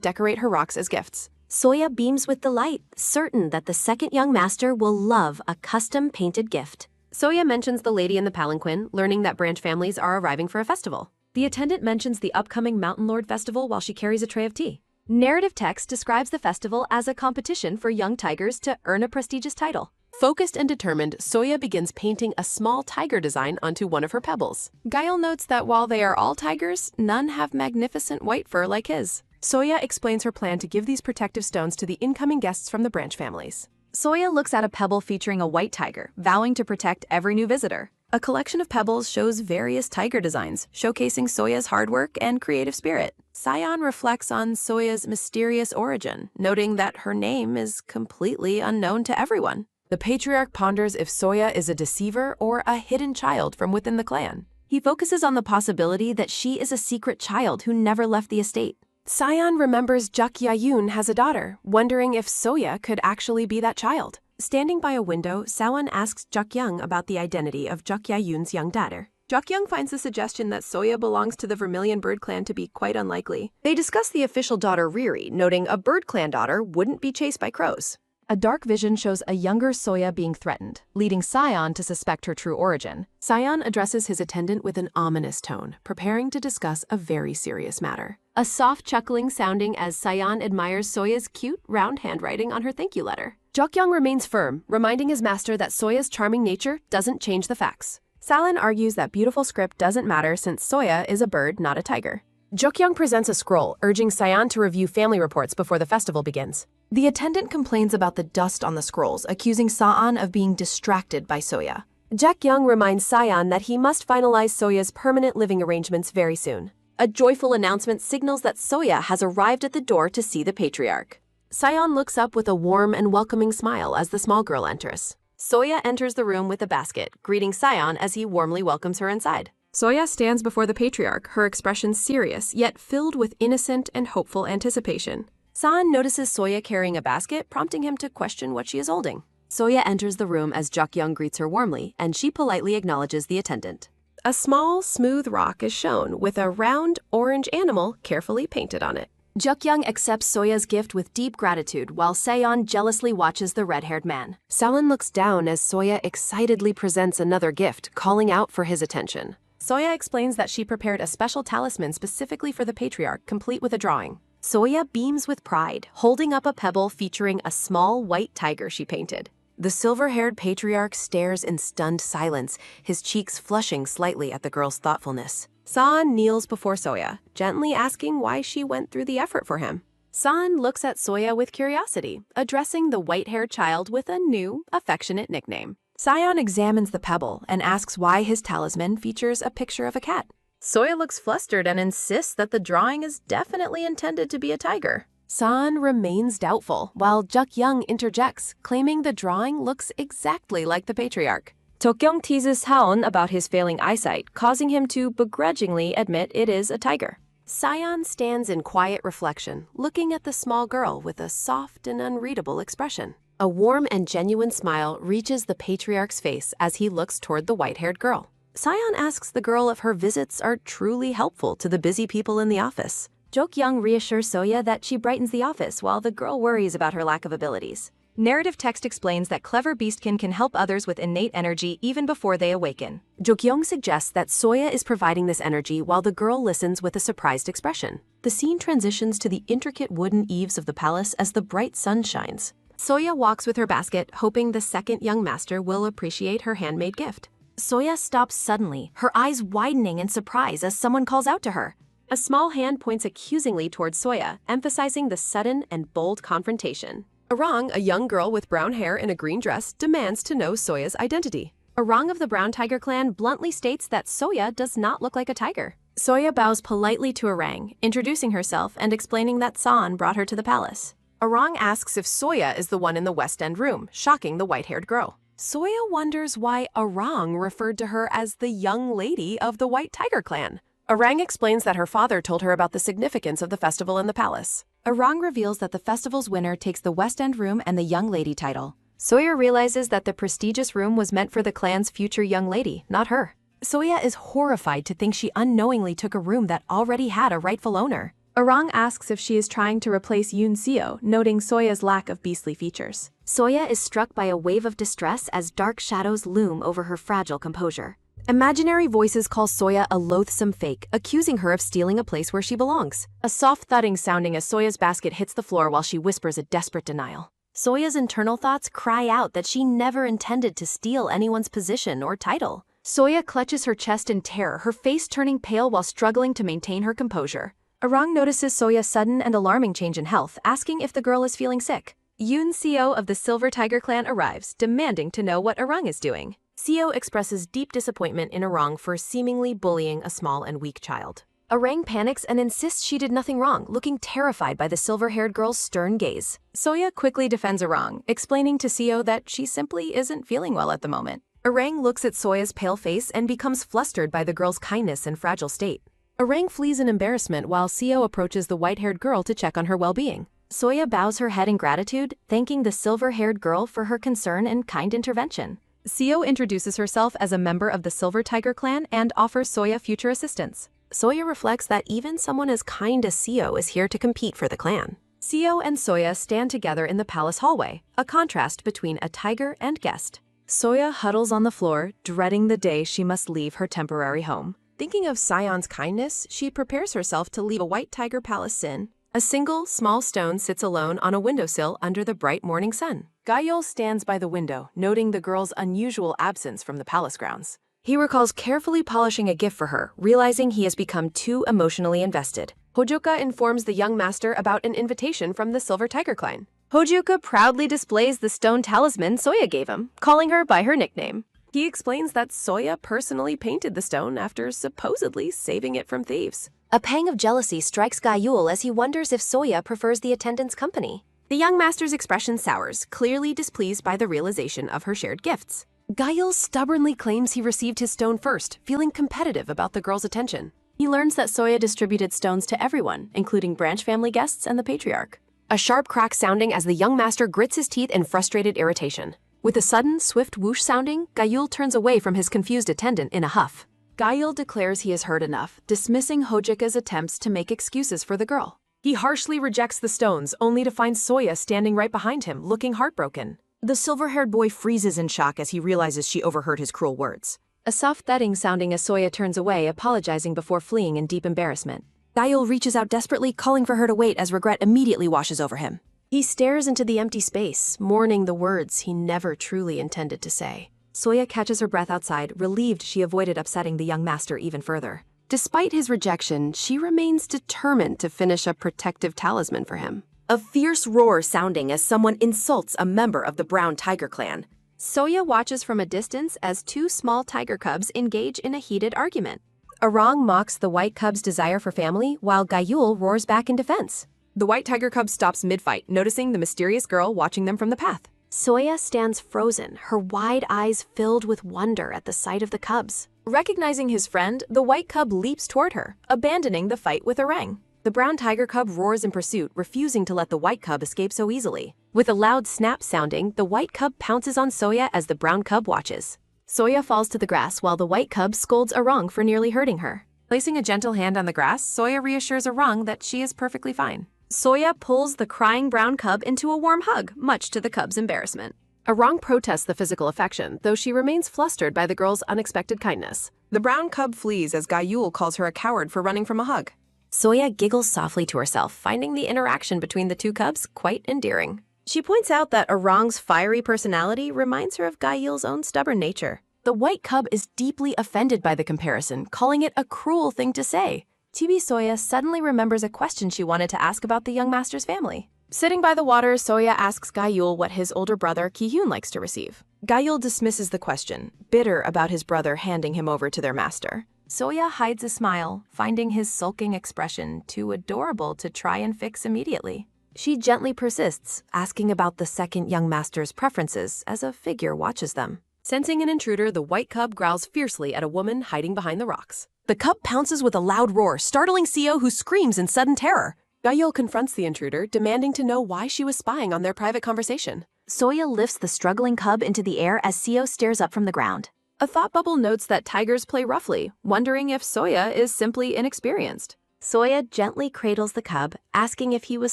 decorate her rocks as gifts. Soya beams with delight, certain that the second young master will love a custom-painted gift. Soya mentions the lady in the palanquin, learning that branch families are arriving for a festival. The attendant mentions the upcoming Mountain Lord Festival while she carries a tray of tea. Narrative text describes the festival as a competition for young tigers to earn a prestigious title. Focused and determined, Soya begins painting a small tiger design onto one of her pebbles. Gayul notes that while they are all tigers, none have magnificent white fur like his. Soya explains her plan to give these protective stones to the incoming guests from the branch families. Soya looks at a pebble featuring a white tiger, vowing to protect every new visitor. A collection of pebbles shows various tiger designs, showcasing Soya's hard work and creative spirit. Sion reflects on Soya's mysterious origin, noting that her name is completely unknown to everyone. The patriarch ponders if Soya is a deceiver or a hidden child from within the clan. He focuses on the possibility that she is a secret child who never left the estate. Sion remembers Juk Yayun has a daughter, wondering if Soya could actually be that child. Standing by a window, Sawan asks Jukyoung about the identity of Juk Yayun's young daughter. Jukyoung finds the suggestion that Soya belongs to the Vermilion Bird Clan to be quite unlikely. They discuss the official daughter Riri, noting a Bird Clan daughter wouldn't be chased by crows. A dark vision shows a younger Soya being threatened, leading Sion to suspect her true origin. Sion addresses his attendant with an ominous tone, preparing to discuss a very serious matter. A soft chuckling sounding as Sion admires Soya's cute, round handwriting on her thank you letter. Jukyoung remains firm, reminding his master that Soya's charming nature doesn't change the facts. Salin argues that beautiful script doesn't matter since Soya is a bird, not a tiger. Jukyoung presents a scroll, urging Sion to review family reports before the festival begins. The attendant complains about the dust on the scrolls, accusing Saan of being distracted by Soya. Jukyoung reminds Sion that he must finalize Soya's permanent living arrangements very soon. A joyful announcement signals that Soya has arrived at the door to see the patriarch. Sion looks up with a warm and welcoming smile as the small girl enters. Soya enters the room with a basket, greeting Sion as he warmly welcomes her inside. Soya stands before the patriarch, her expression serious, yet filled with innocent and hopeful anticipation. San notices Soya carrying a basket, prompting him to question what she is holding. Soya enters the room as Jukyoung greets her warmly, and she politely acknowledges the attendant. A small, smooth rock is shown, with a round, orange animal carefully painted on it. Jukyoung accepts Soya's gift with deep gratitude, while Seon jealously watches the red-haired man. Salin looks down as Soya excitedly presents another gift, calling out for his attention. Soya explains that she prepared a special talisman specifically for the patriarch, complete with a drawing. Soya beams with pride, holding up a pebble featuring a small white tiger she painted. The silver-haired patriarch stares in stunned silence, his cheeks flushing slightly at the girl's thoughtfulness. San kneels before Soya, gently asking why she went through the effort for him. San looks at Soya with curiosity, addressing the white-haired child with a new, affectionate nickname. Sion examines the pebble and asks why his talisman features a picture of a cat. Soya looks flustered and insists that the drawing is definitely intended to be a tiger. San remains doubtful, while Jukyoung interjects, claiming the drawing looks exactly like the patriarch. Tokyoung teases Haon about his failing eyesight, causing him to begrudgingly admit it is a tiger. Sion stands in quiet reflection, looking at the small girl with a soft and unreadable expression. A warm and genuine smile reaches the patriarch's face as he looks toward the white-haired girl. Sion asks the girl if her visits are truly helpful to the busy people in the office. Jokyoung reassures Soya that she brightens the office while the girl worries about her lack of abilities. Narrative text explains that clever beastkin can help others with innate energy even before they awaken. Jokyoung suggests that Soya is providing this energy while the girl listens with a surprised expression. The scene transitions to the intricate wooden eaves of the palace as the bright sun shines. Soya walks with her basket, hoping the second young master will appreciate her handmade gift. Soya stops suddenly, her eyes widening in surprise as someone calls out to her. A small hand points accusingly towards Soya, emphasizing the sudden and bold confrontation. Arang, a young girl with brown hair in a green dress, demands to know Soya's identity. Arang of the Brown Tiger clan bluntly states that Soya does not look like a tiger. Soya bows politely to Arang, introducing herself and explaining that San brought her to the palace. Arang asks if Soya is the one in the West End room, shocking the white-haired girl. Soya wonders why Arang referred to her as the young lady of the White Tiger clan. Arang explains that her father told her about the significance of the festival in the palace. Arang reveals that the festival's winner takes the West End room and the young lady title. Soya realizes that the prestigious room was meant for the clan's future young lady, not her. Soya is horrified to think she unknowingly took a room that already had a rightful owner. Arang asks if she is trying to replace Yoon Seo, noting Soya's lack of beastly features. Soya is struck by a wave of distress as dark shadows loom over her fragile composure. Imaginary voices call Soya a loathsome fake, accusing her of stealing a place where she belongs. A soft thudding sounding as Soya's basket hits the floor while she whispers a desperate denial. Soya's internal thoughts cry out that she never intended to steal anyone's position or title. Soya clutches her chest in terror, her face turning pale while struggling to maintain her composure. Arang notices Soya's sudden and alarming change in health, asking if the girl is feeling sick. Yoon Seo of the Silver Tiger clan arrives, demanding to know what Arang is doing. Seo expresses deep disappointment in Arang for seemingly bullying a small and weak child. Arang panics and insists she did nothing wrong, looking terrified by the silver-haired girl's stern gaze. Soya quickly defends Arang, explaining to Seo that she simply isn't feeling well at the moment. Arang looks at Soya's pale face and becomes flustered by the girl's kindness and fragile state. Arang flees in embarrassment while Seo approaches the white-haired girl to check on her well-being. Soya bows her head in gratitude, thanking the silver-haired girl for her concern and kind intervention. Seo introduces herself as a member of the Silver Tiger clan and offers Soya future assistance. Soya reflects that even someone as kind as Seo is here to compete for the clan. Seo and Soya stand together in the palace hallway, a contrast between a tiger and guest. Soya huddles on the floor, dreading the day she must leave her temporary home. Thinking of Sion's kindness, she prepares herself to leave a White Tiger palace sin. A single, small stone sits alone on a windowsill under the bright morning sun. Gayol stands by the window, noting the girl's unusual absence from the palace grounds. He recalls carefully polishing a gift for her, realizing he has become too emotionally invested. Hojoka informs the young master about an invitation from the Silver Tiger clan. Hojoka proudly displays the stone talisman Soya gave him, calling her by her nickname. He explains that Soya personally painted the stone after supposedly saving it from thieves. A pang of jealousy strikes Gayul as he wonders if Soya prefers the attendant's company. The young master's expression sours, clearly displeased by the realization of her shared gifts. Gayul stubbornly claims he received his stone first, feeling competitive about the girl's attention. He learns that Soya distributed stones to everyone, including branch family guests and the patriarch. A sharp crack sounding as the young master grits his teeth in frustrated irritation. With a sudden, swift whoosh sounding, Gayul turns away from his confused attendant in a huff. Gayul declares he has heard enough, dismissing Hojoka's attempts to make excuses for the girl. He harshly rejects the stones, only to find Soya standing right behind him, looking heartbroken. The silver-haired boy freezes in shock as he realizes she overheard his cruel words. A soft thudding sounding as Soya turns away, apologizing before fleeing in deep embarrassment. Gayul reaches out desperately, calling for her to wait as regret immediately washes over him. He stares into the empty space, mourning the words he never truly intended to say. Soya catches her breath outside, relieved she avoided upsetting the young master even further. Despite his rejection, she remains determined to finish a protective talisman for him. A fierce roar sounding as someone insults a member of the Brown Tiger clan. Soya watches from a distance as two small tiger cubs engage in a heated argument. Arang mocks the white cub's desire for family, while Gayul roars back in defense. The white tiger cub stops mid-fight, noticing the mysterious girl watching them from the path. Soya stands frozen, her wide eyes filled with wonder at the sight of the cubs. Recognizing his friend, the white cub leaps toward her, abandoning the fight with Arang. The brown tiger cub roars in pursuit, refusing to let the white cub escape so easily. With a loud snap sounding, the white cub pounces on Soya as the brown cub watches. Soya falls to the grass while the white cub scolds Arang for nearly hurting her. Placing a gentle hand on the grass, Soya reassures Arang that she is perfectly fine. Soya pulls the crying brown cub into a warm hug, much to the cub's embarrassment. Arang protests the physical affection, though she remains flustered by the girl's unexpected kindness. The brown cub flees as Gayul calls her a coward for running from a hug. Soya giggles softly to herself, finding the interaction between the two cubs quite endearing. She points out that Arang's fiery personality reminds her of Gayul's own stubborn nature. The white cub is deeply offended by the comparison, calling it a cruel thing to say. Chibi Soya suddenly remembers a question she wanted to ask about the young master's family. Sitting by the water, Soya asks Gayul what his older brother Ki-hyun likes to receive. Gayul dismisses the question, bitter about his brother handing him over to their master. Soya hides a smile, finding his sulking expression too adorable to try and fix immediately. She gently persists, asking about the second young master's preferences as a figure watches them. Sensing an intruder, the white cub growls fiercely at a woman hiding behind the rocks. The cub pounces with a loud roar, startling Seo, who screams in sudden terror. Gayul confronts the intruder, demanding to know why she was spying on their private conversation. Soya lifts the struggling cub into the air as Seo stares up from the ground. A thought bubble notes that tigers play roughly, wondering if Soya is simply inexperienced. Soya gently cradles the cub, asking if he was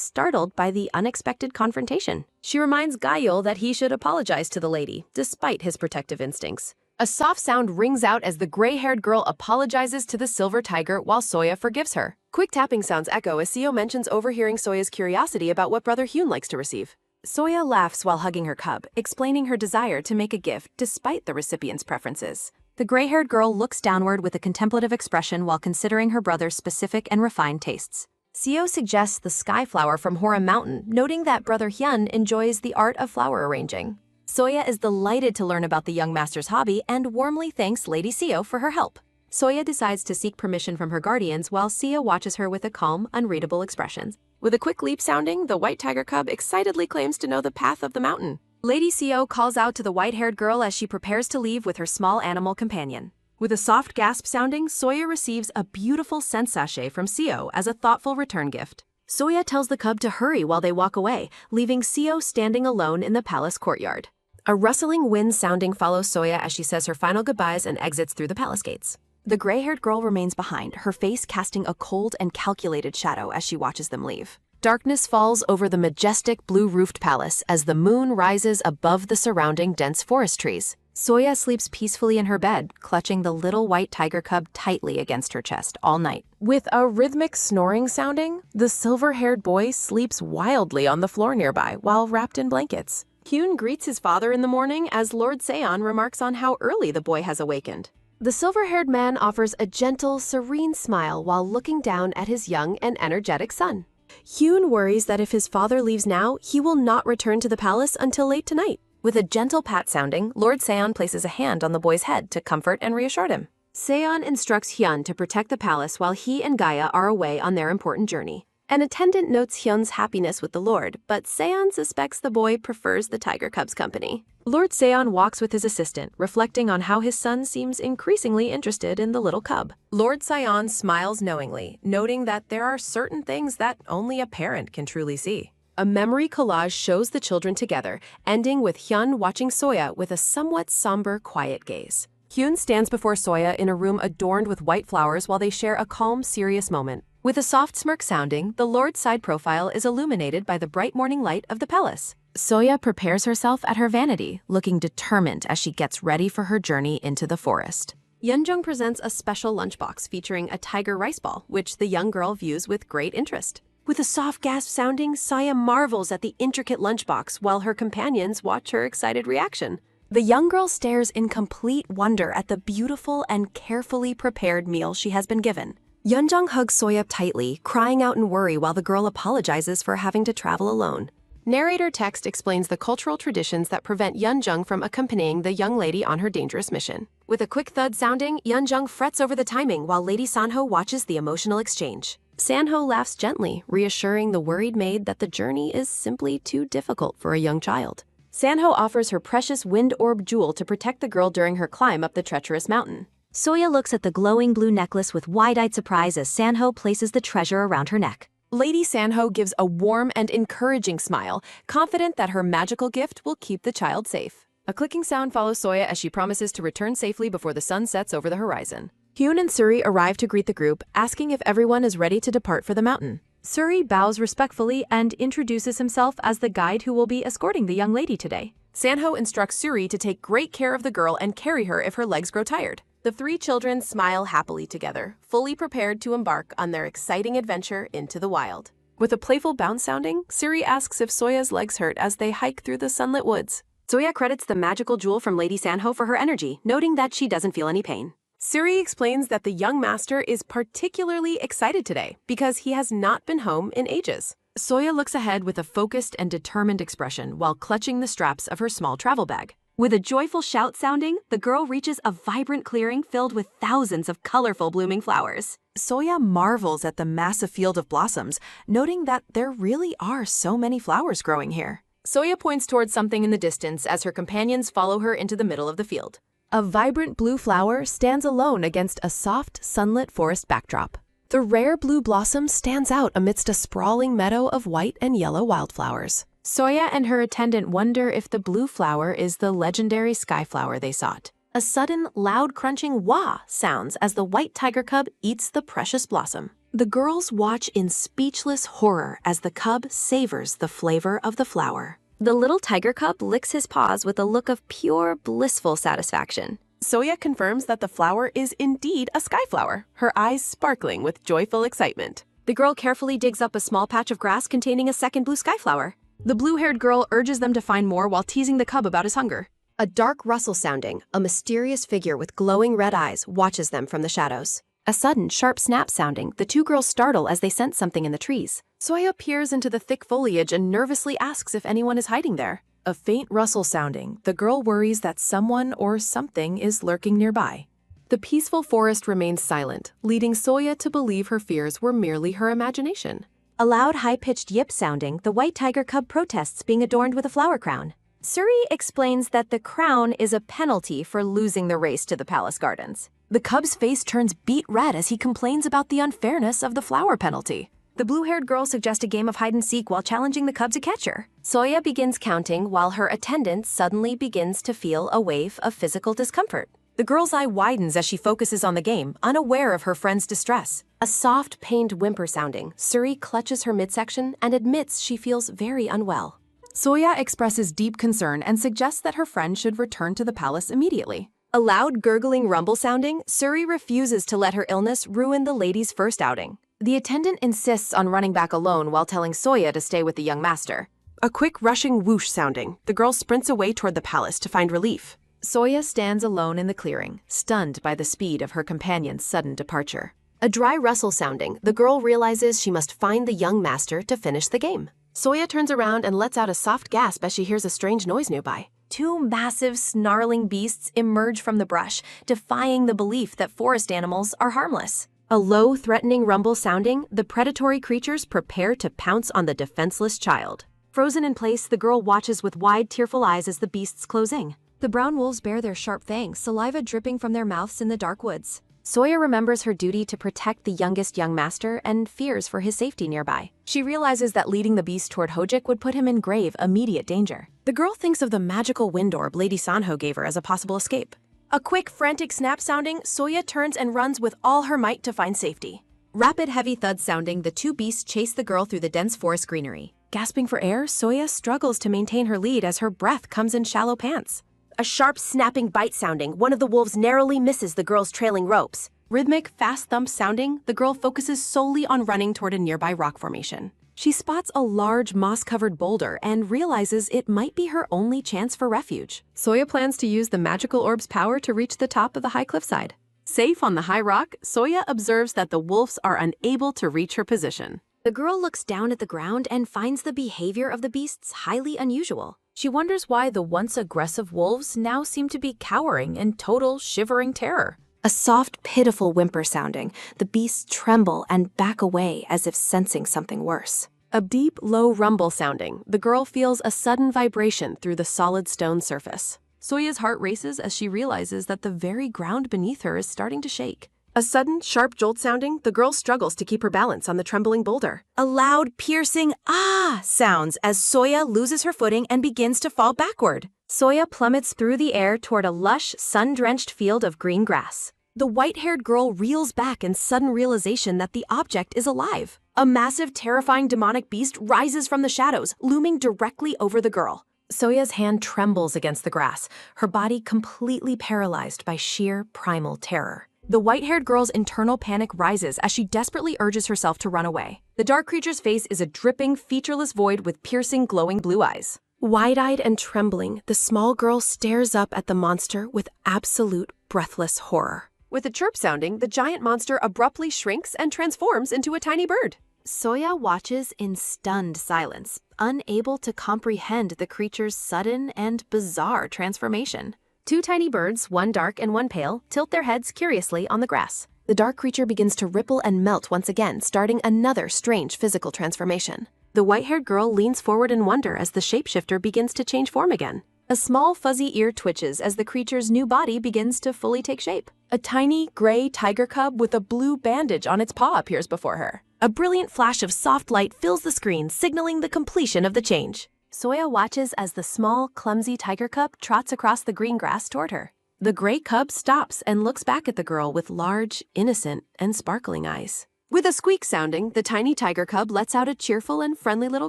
startled by the unexpected confrontation. She reminds Gayul that he should apologize to the lady, despite his protective instincts. A soft sound rings out as the gray-haired girl apologizes to the silver tiger while Soya forgives her. Quick tapping sounds echo as Seo mentions overhearing Soya's curiosity about what Brother Hyun likes to receive. Soya laughs while hugging her cub, explaining her desire to make a gift despite the recipient's preferences. The gray-haired girl looks downward with a contemplative expression while considering her brother's specific and refined tastes. Seo suggests the sky flower from Hora Mountain, noting that Brother Hyun enjoys the art of flower arranging. Soya is delighted to learn about the young master's hobby and warmly thanks Lady Seo for her help. Soya decides to seek permission from her guardians while Seo watches her with a calm, unreadable expression. With a quick leap sounding, the white tiger cub excitedly claims to know the path of the mountain. Lady Seo calls out to the white-haired girl as she prepares to leave with her small animal companion. With a soft gasp sounding, Soya receives a beautiful scent sachet from Seo as a thoughtful return gift. Soya tells the cub to hurry while they walk away, leaving Seo standing alone in the palace courtyard. A rustling wind sounding follows Soya as she says her final goodbyes and exits through the palace gates. The gray-haired girl remains behind, her face casting a cold and calculated shadow as she watches them leave. Darkness falls over the majestic blue-roofed palace as the moon rises above the surrounding dense forest trees. Soya sleeps peacefully in her bed, clutching the little white tiger cub tightly against her chest all night. With a rhythmic snoring sounding, the silver-haired boy sleeps wildly on the floor nearby while wrapped in blankets. Hyun greets his father in the morning as Lord Seon remarks on how early the boy has awakened. The silver-haired man offers a gentle, serene smile while looking down at his young and energetic son. Hyun worries that if his father leaves now, he will not return to the palace until late tonight. With a gentle pat sounding, Lord Seon places a hand on the boy's head to comfort and reassure him. Seon instructs Hyun to protect the palace while he and Gaia are away on their important journey. An attendant notes Hyun's happiness with the Lord, but Seon suspects the boy prefers the tiger cub's company. Lord Seon walks with his assistant, reflecting on how his son seems increasingly interested in the little cub. Lord Seon smiles knowingly, noting that there are certain things that only a parent can truly see. A memory collage shows the children together, ending with Hyun watching Soya with a somewhat somber, quiet gaze. Hyun stands before Soya in a room adorned with white flowers while they share a calm, serious moment. With a soft smirk sounding, the Lord's side profile is illuminated by the bright morning light of the palace. Soya prepares herself at her vanity, looking determined as she gets ready for her journey into the forest. Yeonjung presents a special lunchbox featuring a tiger rice ball, which the young girl views with great interest. With a soft gasp sounding, Soya marvels at the intricate lunchbox while her companions watch her excited reaction. The young girl stares in complete wonder at the beautiful and carefully prepared meal she has been given. Yeonjung hugs Soya tightly, crying out in worry while the girl apologizes for having to travel alone. Narrator text explains the cultural traditions that prevent Yeonjung from accompanying the young lady on her dangerous mission. With a quick thud sounding, Yeonjung frets over the timing while Lady Sanho watches the emotional exchange. Sanho laughs gently, reassuring the worried maid that the journey is simply too difficult for a young child. Sanho offers her precious wind orb jewel to protect the girl during her climb up the treacherous mountain. Soya looks at the glowing blue necklace with wide-eyed surprise as Sanho places the treasure around her neck. Lady Sanho gives a warm and encouraging smile, confident that her magical gift will keep the child safe. A clicking sound follows Soya as she promises to return safely before the sun sets over the horizon. Hyun and Suri arrive to greet the group, asking if everyone is ready to depart for the mountain. Suri bows respectfully and introduces himself as the guide who will be escorting the young lady today. Sanho instructs Suri to take great care of the girl and carry her if her legs grow tired. The three children smile happily together, fully prepared to embark on their exciting adventure into the wild. With a playful bounce sounding, Suri asks if Soya's legs hurt as they hike through the sunlit woods. Soya credits the magical jewel from Lady Sanho for her energy, noting that she doesn't feel any pain. Suri explains that the young master is particularly excited today because he has not been home in ages. Soya looks ahead with a focused and determined expression while clutching the straps of her small travel bag. With a joyful shout sounding, the girl reaches a vibrant clearing filled with thousands of colorful blooming flowers. Soya marvels at the massive field of blossoms, noting that there really are so many flowers growing here. Soya points towards something in the distance as her companions follow her into the middle of the field. A vibrant blue flower stands alone against a soft, sunlit forest backdrop. The rare blue blossom stands out amidst a sprawling meadow of white and yellow wildflowers. Soya and her attendant wonder if the blue flower is the legendary sky flower they sought. A sudden, loud crunching wah sounds as the white tiger cub eats the precious blossom. The girls watch in speechless horror as the cub savors the flavor of the flower. The little tiger cub licks his paws with a look of pure, blissful satisfaction. Soya confirms that the flower is indeed a sky flower, her eyes sparkling with joyful excitement. The girl carefully digs up a small patch of grass containing a second blue sky flower. The blue-haired girl urges them to find more while teasing the cub about his hunger. A dark rustle sounding, a mysterious figure with glowing red eyes watches them from the shadows. A sudden, sharp snap sounding, the two girls startle as they sense something in the trees. Soya peers into the thick foliage and nervously asks if anyone is hiding there. A faint rustle sounding, the girl worries that someone or something is lurking nearby. The peaceful forest remains silent, leading Soya to believe her fears were merely her imagination. A loud, high-pitched yip sounding, the white tiger cub protests being adorned with a flower crown. Suri explains that the crown is a penalty for losing the race to the palace gardens. The cub's face turns beet red as he complains about the unfairness of the flower penalty. The blue-haired girl suggests a game of hide-and-seek while challenging the cub to catch her. Soya begins counting while her attendant suddenly begins to feel a wave of physical discomfort. The girl's eye widens as she focuses on the game, unaware of her friend's distress. A soft, pained whimper sounding, Suri clutches her midsection and admits she feels very unwell. Soya expresses deep concern and suggests that her friend should return to the palace immediately. A loud, gurgling rumble sounding, Suri refuses to let her illness ruin the lady's first outing. The attendant insists on running back alone while telling Soya to stay with the young master. A quick, rushing whoosh sounding, the girl sprints away toward the palace to find relief. Soya stands alone in the clearing, stunned by the speed of her companion's sudden departure. A dry rustle sounding, the girl realizes she must find the young master to finish the game. Soya turns around and lets out a soft gasp as she hears a strange noise nearby. Two massive, snarling beasts emerge from the brush, defying the belief that forest animals are harmless. A low, threatening rumble sounding, the predatory creatures prepare to pounce on the defenseless child. Frozen in place, the girl watches with wide, tearful eyes as the beasts close in. The brown wolves bare their sharp fangs, saliva dripping from their mouths in the dark woods. Soya remembers her duty to protect the youngest young master and fears for his safety nearby. She realizes that leading the beast toward Hojik would put him in grave, immediate danger. The girl thinks of the magical wind orb Lady Sanho gave her as a possible escape. A quick, frantic snap sounding, Soya turns and runs with all her might to find safety. Rapid, heavy thud sounding, the two beasts chase the girl through the dense forest greenery. Gasping for air, Soya struggles to maintain her lead as her breath comes in shallow pants. A sharp, snapping bite sounding, one of the wolves narrowly misses the girl's trailing ropes. Rhythmic, fast thump sounding, the girl focuses solely on running toward a nearby rock formation. She spots a large, moss-covered boulder and realizes it might be her only chance for refuge. Soya plans to use the magical orb's power to reach the top of the high cliffside. Safe on the high rock, Soya observes that the wolves are unable to reach her position. The girl looks down at the ground and finds the behavior of the beasts highly unusual. She wonders why the once aggressive wolves now seem to be cowering in total shivering terror. A soft, pitiful whimper sounding, the beasts tremble and back away as if sensing something worse. A deep, low rumble sounding, the girl feels a sudden vibration through the solid stone surface. Soya's heart races as she realizes that the very ground beneath her is starting to shake. A sudden, sharp jolt sounding, the girl struggles to keep her balance on the trembling boulder. A loud, piercing ah sounds as Soya loses her footing and begins to fall backward. Soya plummets through the air toward a lush, sun-drenched field of green grass. The white-haired girl reels back in sudden realization that the object is alive. A massive, terrifying demonic beast rises from the shadows, looming directly over the girl. Soya's hand trembles against the grass, her body completely paralyzed by sheer primal terror. The white-haired girl's internal panic rises as she desperately urges herself to run away. The dark creature's face is a dripping, featureless void with piercing, glowing blue eyes. Wide-eyed and trembling, the small girl stares up at the monster with absolute breathless horror. With a chirp sounding, the giant monster abruptly shrinks and transforms into a tiny bird. Soya watches in stunned silence, unable to comprehend the creature's sudden and bizarre transformation. Two tiny birds, one dark and one pale, tilt their heads curiously on the grass. The dark creature begins to ripple and melt once again, starting another strange physical transformation. The white-haired girl leans forward in wonder as the shapeshifter begins to change form again. A small fuzzy ear twitches as the creature's new body begins to fully take shape. A tiny gray tiger cub with a blue bandage on its paw appears before her. A brilliant flash of soft light fills the screen, signaling the completion of the change. Soya watches as the small, clumsy tiger cub trots across the green grass toward her. The gray cub stops and looks back at the girl with large, innocent, and sparkling eyes. With a squeak sounding, the tiny tiger cub lets out a cheerful and friendly little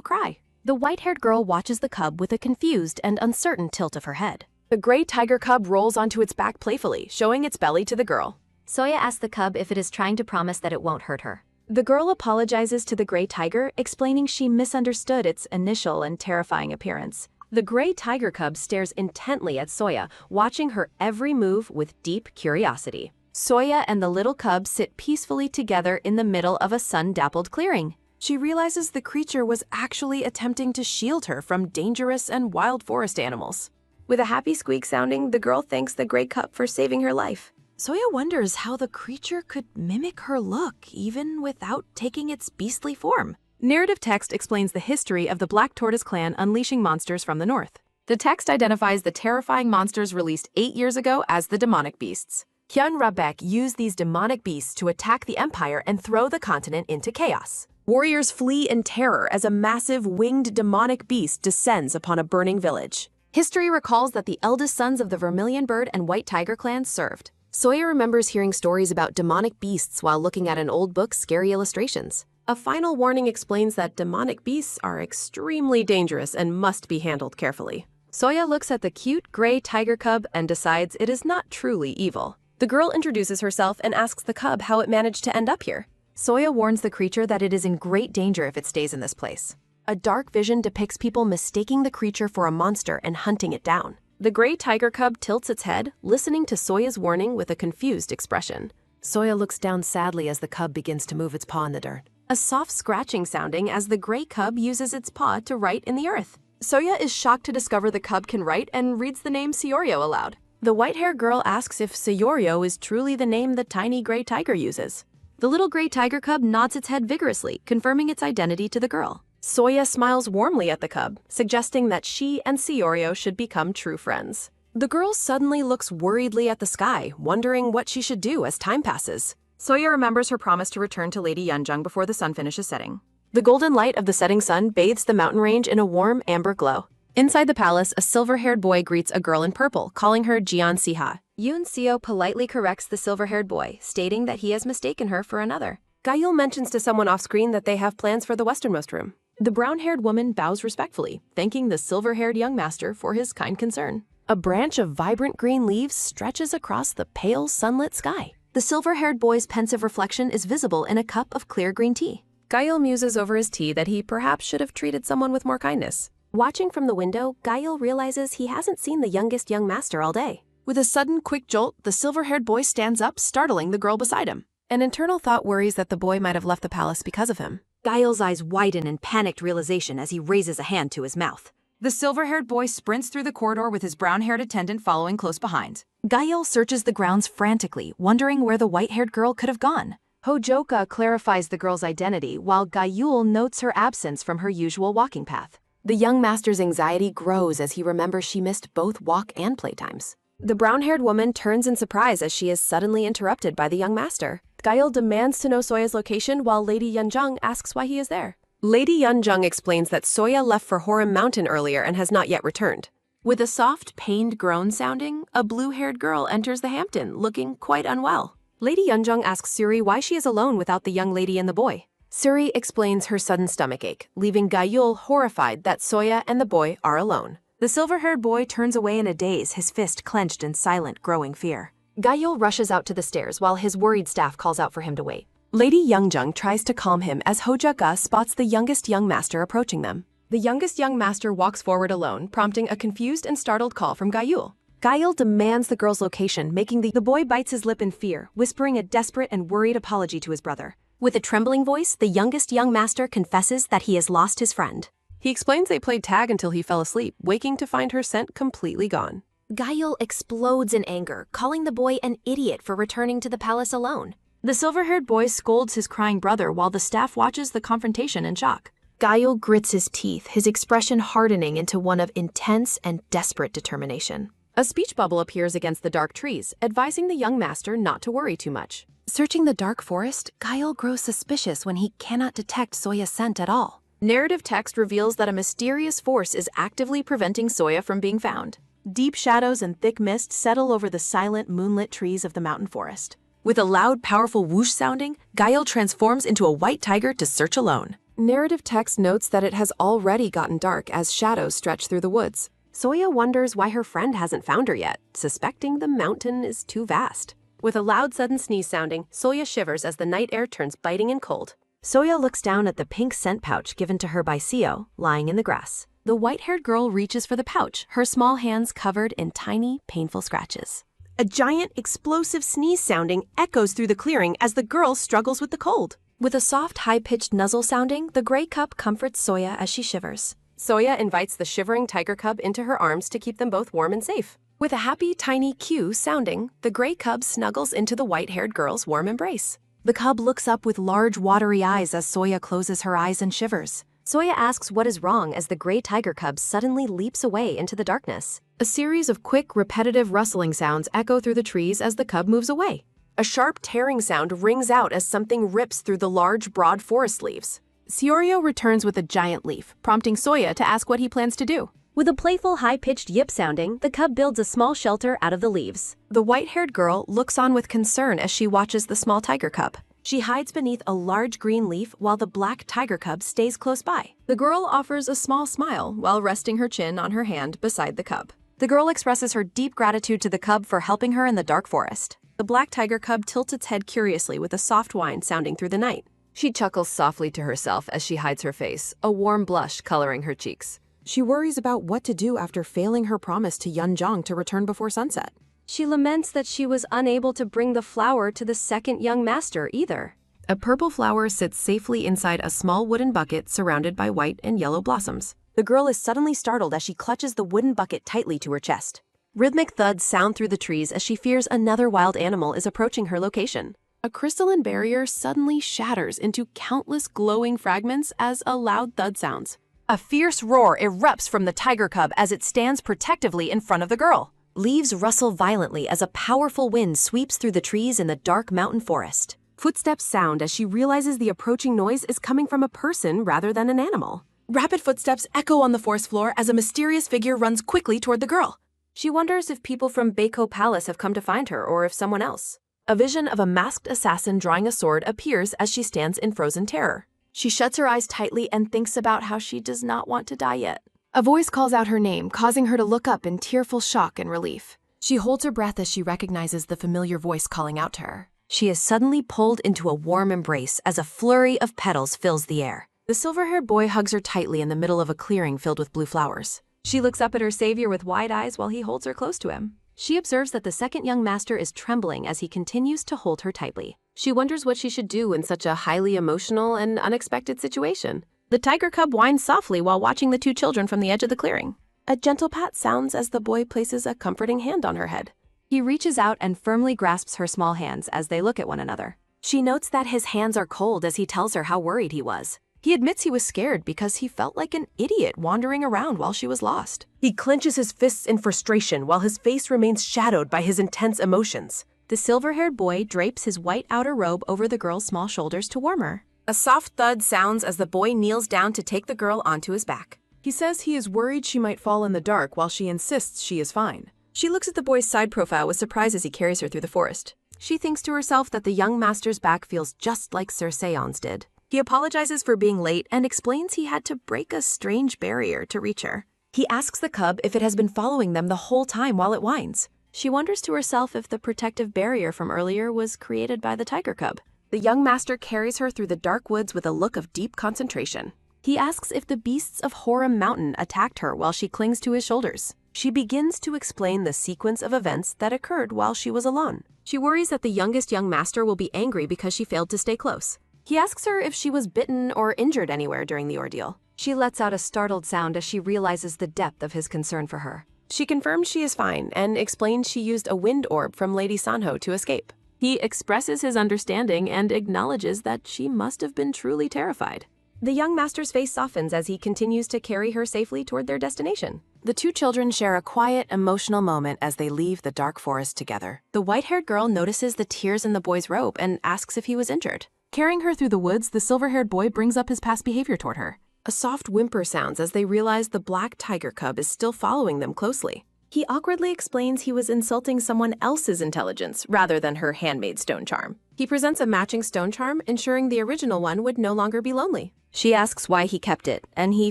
cry. The white-haired girl watches the cub with a confused and uncertain tilt of her head. The gray tiger cub rolls onto its back playfully, showing its belly to the girl. Soya asks the cub if it is trying to promise that it won't hurt her. The girl apologizes to the gray tiger, explaining she misunderstood its initial and terrifying appearance. The gray tiger cub stares intently at Soya, watching her every move with deep curiosity. Soya and the little cub sit peacefully together in the middle of a sun-dappled clearing. She realizes the creature was actually attempting to shield her from dangerous and wild forest animals. With a happy squeak sounding, the girl thanks the gray cub for saving her life. Soya wonders how the creature could mimic her look even without taking its beastly form. Narrative text explains the history of the Black Tortoise clan unleashing monsters from the north. The text identifies the terrifying monsters released 8 years ago as the demonic beasts. Hyun Rabek used these demonic beasts to attack the empire and throw the continent into chaos. Warriors flee in terror as a massive winged demonic beast descends upon a burning village. History recalls that the eldest sons of the Vermilion Bird and White Tiger clans served. Soya remembers hearing stories about demonic beasts while looking at an old book's scary illustrations. A final warning explains that demonic beasts are extremely dangerous and must be handled carefully. Soya looks at the cute gray tiger cub and decides it is not truly evil. The girl introduces herself and asks the cub how it managed to end up here. Soya warns the creature that it is in great danger if it stays in this place. A dark vision depicts people mistaking the creature for a monster and hunting it down. The gray tiger cub tilts its head, listening to Soya's warning with a confused expression. Soya looks down sadly as the cub begins to move its paw in the dirt. A soft scratching sounding as the gray cub uses its paw to write in the earth. Soya is shocked to discover the cub can write and reads the name Seorio aloud. The white-haired girl asks if Seorio is truly the name the tiny gray tiger uses. The little gray tiger cub nods its head vigorously, confirming its identity to the girl. Soya smiles warmly at the cub, suggesting that she and Seorio should become true friends. The girl suddenly looks worriedly at the sky, wondering what she should do as time passes. Soya remembers her promise to return to Lady Yeonjung before the sun finishes setting. The golden light of the setting sun bathes the mountain range in a warm amber glow. Inside the palace, a silver-haired boy greets a girl in purple, calling her Jeon Siha. Yoon Seo politely corrects the silver-haired boy, stating that he has mistaken her for another. Gayul mentions to someone off-screen that they have plans for the westernmost room. The brown-haired woman bows respectfully, thanking the silver-haired young master for his kind concern. A branch of vibrant green leaves stretches across the pale sunlit sky. The silver-haired boy's pensive reflection is visible in a cup of clear green tea. Gayul muses over his tea that he perhaps should have treated someone with more kindness. Watching from the window, Gayul realizes he hasn't seen the youngest young master all day. With a sudden, quick jolt, the silver-haired boy stands up, startling the girl beside him. An internal thought worries that the boy might have left the palace because of him. Gayul's eyes widen in panicked realization as he raises a hand to his mouth. The silver-haired boy sprints through the corridor with his brown-haired attendant following close behind. Gayul searches the grounds frantically, wondering where the white-haired girl could have gone. Hojoka clarifies the girl's identity, while Gayul notes her absence from her usual walking path. The young master's anxiety grows as he remembers she missed both walk and playtimes. The brown-haired woman turns in surprise as she is suddenly interrupted by the young master. Gayul demands to know Soya's location while Lady Yeonjung asks why he is there. Lady Yeonjung explains that Soya left for Horim Mountain earlier and has not yet returned. With a soft, pained groan sounding, a blue-haired girl enters the Hampton, looking quite unwell. Lady Yeonjung asks Suri why she is alone without the young lady and the boy. Suri explains her sudden stomachache, leaving Gayul horrified that Soya and the boy are alone. The silver-haired boy turns away in a daze, his fist clenched in silent, growing fear. Gayul rushes out to the stairs while his worried staff calls out for him to wait. Lady Yeonjung tries to calm him as Hojoka spots the youngest young master approaching them. The youngest young master walks forward alone, prompting a confused and startled call from Gayul. Gael demands the girl's location, making the boy bites his lip in fear, whispering a desperate and worried apology to his brother. With a trembling voice, the youngest young master confesses that he has lost his friend. He explains they played tag until he fell asleep, waking to find her scent completely gone. Gael explodes in anger, calling the boy an idiot for returning to the palace alone. The silver-haired boy scolds his crying brother while the staff watches the confrontation in shock. Gael grits his teeth, his expression hardening into one of intense and desperate determination. A speech bubble appears against the dark trees, advising the young master not to worry too much. Searching the dark forest, Gael grows suspicious when he cannot detect Soya's scent at all. Narrative text reveals that a mysterious force is actively preventing Soya from being found. Deep shadows and thick mist settle over the silent, moonlit trees of the mountain forest. With a loud, powerful whoosh sounding, Gael transforms into a white tiger to search alone. Narrative text notes that it has already gotten dark as shadows stretch through the woods. Soya wonders why her friend hasn't found her yet, suspecting the mountain is too vast. With a loud sudden sneeze sounding, Soya shivers as the night air turns biting and cold. Soya looks down at the pink scent pouch given to her by Seo, lying in the grass. The white-haired girl reaches for the pouch, her small hands covered in tiny, painful scratches. A giant, explosive sneeze sounding echoes through the clearing as the girl struggles with the cold. With a soft, high-pitched nuzzle sounding, the gray cub comforts Soya as she shivers. Soya invites the shivering tiger cub into her arms to keep them both warm and safe. With a happy, tiny cue sounding, the gray cub snuggles into the white-haired girl's warm embrace. The cub looks up with large, watery eyes as Soya closes her eyes and shivers. Soya asks what is wrong as the gray tiger cub suddenly leaps away into the darkness. A series of quick, repetitive rustling sounds echo through the trees as the cub moves away. A sharp tearing sound rings out as something rips through the large, broad forest leaves. Siorio returns with a giant leaf, prompting Soya to ask what he plans to do. With a playful, high-pitched yip sounding, the cub builds a small shelter out of the leaves. The white-haired girl looks on with concern as she watches the small tiger cub. She hides beneath a large green leaf while the black tiger cub stays close by. The girl offers a small smile while resting her chin on her hand beside the cub. The girl expresses her deep gratitude to the cub for helping her in the dark forest. The black tiger cub tilts its head curiously with a soft whine sounding through the night. She chuckles softly to herself as she hides her face, a warm blush coloring her cheeks. She worries about what to do after failing her promise to Yunjong to return before sunset. She laments that she was unable to bring the flower to the second young master either. A purple flower sits safely inside a small wooden bucket surrounded by white and yellow blossoms. The girl is suddenly startled as she clutches the wooden bucket tightly to her chest. Rhythmic thuds sound through the trees as she fears another wild animal is approaching her location. A crystalline barrier suddenly shatters into countless glowing fragments as a loud thud sounds. A fierce roar erupts from the tiger cub as it stands protectively in front of the girl. Leaves rustle violently as a powerful wind sweeps through the trees in the dark mountain forest. Footsteps sound as she realizes the approaching noise is coming from a person rather than an animal. Rapid footsteps echo on the forest floor as a mysterious figure runs quickly toward the girl. She wonders if people from Beiko Palace have come to find her or if someone else. A vision of a masked assassin drawing a sword appears as she stands in frozen terror. She shuts her eyes tightly and thinks about how she does not want to die yet. A voice calls out her name, causing her to look up in tearful shock and relief. She holds her breath as she recognizes the familiar voice calling out to her. She is suddenly pulled into a warm embrace as a flurry of petals fills the air. The silver-haired boy hugs her tightly in the middle of a clearing filled with blue flowers. She looks up at her savior with wide eyes while he holds her close to him. She observes that the second young master is trembling as he continues to hold her tightly. She wonders what she should do in such a highly emotional and unexpected situation. The tiger cub whines softly while watching the two children from the edge of the clearing. A gentle pat sounds as the boy places a comforting hand on her head. He reaches out and firmly grasps her small hands as they look at one another. She notes that his hands are cold as he tells her how worried he was. He admits he was scared because he felt like an idiot wandering around while she was lost. He clenches his fists in frustration while his face remains shadowed by his intense emotions. The silver-haired boy drapes his white outer robe over the girl's small shoulders to warm her. A soft thud sounds as the boy kneels down to take the girl onto his back. He says he is worried she might fall in the dark while she insists she is fine. She looks at the boy's side profile with surprise as he carries her through the forest. She thinks to herself that the young master's back feels just like Sir Seon's did. He apologizes for being late and explains he had to break a strange barrier to reach her. He asks the cub if it has been following them the whole time while it whines. She wonders to herself if the protective barrier from earlier was created by the tiger cub. The young master carries her through the dark woods with a look of deep concentration. He asks if the beasts of Horam Mountain attacked her while she clings to his shoulders. She begins to explain the sequence of events that occurred while she was alone. She worries that the youngest young master will be angry because she failed to stay close. He asks her if she was bitten or injured anywhere during the ordeal. She lets out a startled sound as she realizes the depth of his concern for her. She confirms she is fine and explains she used a wind orb from Lady Sanho to escape. He expresses his understanding and acknowledges that she must have been truly terrified. The young master's face softens as he continues to carry her safely toward their destination. The two children share a quiet, emotional moment as they leave the dark forest together. The white-haired girl notices the tears in the boy's robe and asks if he was injured. Carrying her through the woods, the silver-haired boy brings up his past behavior toward her. A soft whimper sounds as they realize the black tiger cub is still following them closely. He awkwardly explains he was insulting someone else's intelligence rather than her handmade stone charm. He presents a matching stone charm, ensuring the original one would no longer be lonely. She asks why he kept it, and he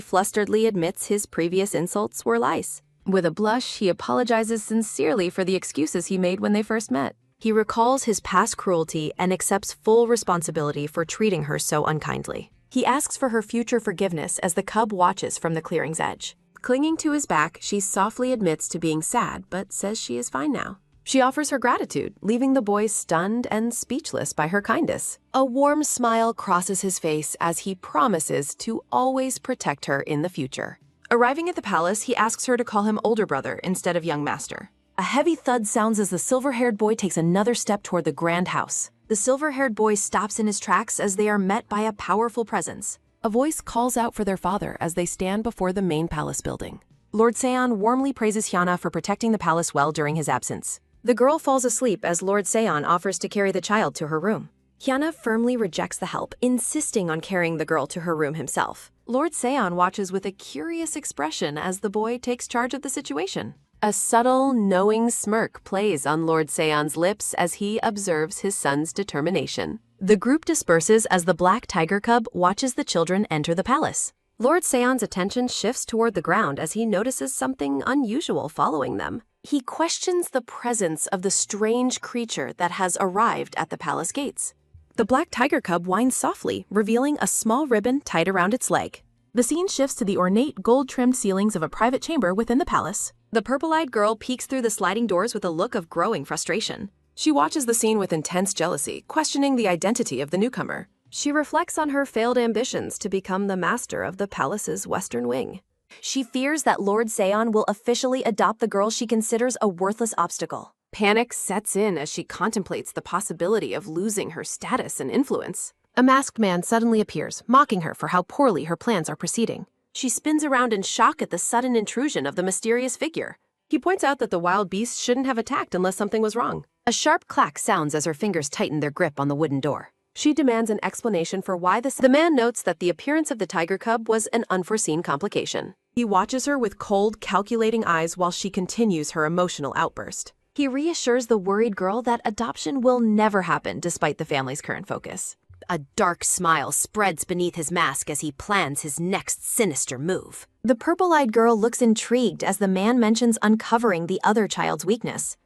flusteredly admits his previous insults were lies. With a blush, he apologizes sincerely for the excuses he made when they first met. He recalls his past cruelty and accepts full responsibility for treating her so unkindly. He asks for her future forgiveness as the cub watches from the clearing's edge. Clinging to his back, she softly admits to being sad, but says she is fine now. She offers her gratitude, leaving the boy stunned and speechless by her kindness. A warm smile crosses his face as he promises to always protect her in the future. Arriving at the palace, he asks her to call him older brother instead of young master. A heavy thud sounds as the silver-haired boy takes another step toward the grand house. The silver-haired boy stops in his tracks as they are met by a powerful presence. A voice calls out for their father as they stand before the main palace building. Lord Seon warmly praises Hyuna for protecting the palace well during his absence. The girl falls asleep as Lord Seon offers to carry the child to her room. Hyuna firmly rejects the help, insisting on carrying the girl to her room himself. Lord Seon watches with a curious expression as the boy takes charge of the situation. A subtle, knowing smirk plays on Lord Seon's lips as he observes his son's determination. The group disperses as the black tiger cub watches the children enter the palace. Lord Seon's attention shifts toward the ground as he notices something unusual following them. He questions the presence of the strange creature that has arrived at the palace gates. The black tiger cub whines softly, revealing a small ribbon tied around its leg. The scene shifts to the ornate, gold-trimmed ceilings of a private chamber within the palace. The purple-eyed girl peeks through the sliding doors with a look of growing frustration. She watches the scene with intense jealousy, questioning the identity of the newcomer. She reflects on her failed ambitions to become the master of the palace's western wing. She fears that Lord Seon will officially adopt the girl she considers a worthless obstacle. Panic sets in as she contemplates the possibility of losing her status and influence. A masked man suddenly appears, mocking her for how poorly her plans are proceeding. She spins around in shock at the sudden intrusion of the mysterious figure. He points out that the wild beast shouldn't have attacked unless something was wrong. A sharp clack sounds as her fingers tighten their grip on the wooden door. She demands an explanation for why the man notes that the appearance of the tiger cub was an unforeseen complication. He watches her with cold, calculating eyes while she continues her emotional outburst. He reassures the worried girl that adoption will never happen despite the family's current focus. A dark smile spreads beneath his mask as he plans his next sinister move. The purple-eyed girl looks intrigued as the man mentions uncovering the other child's weakness.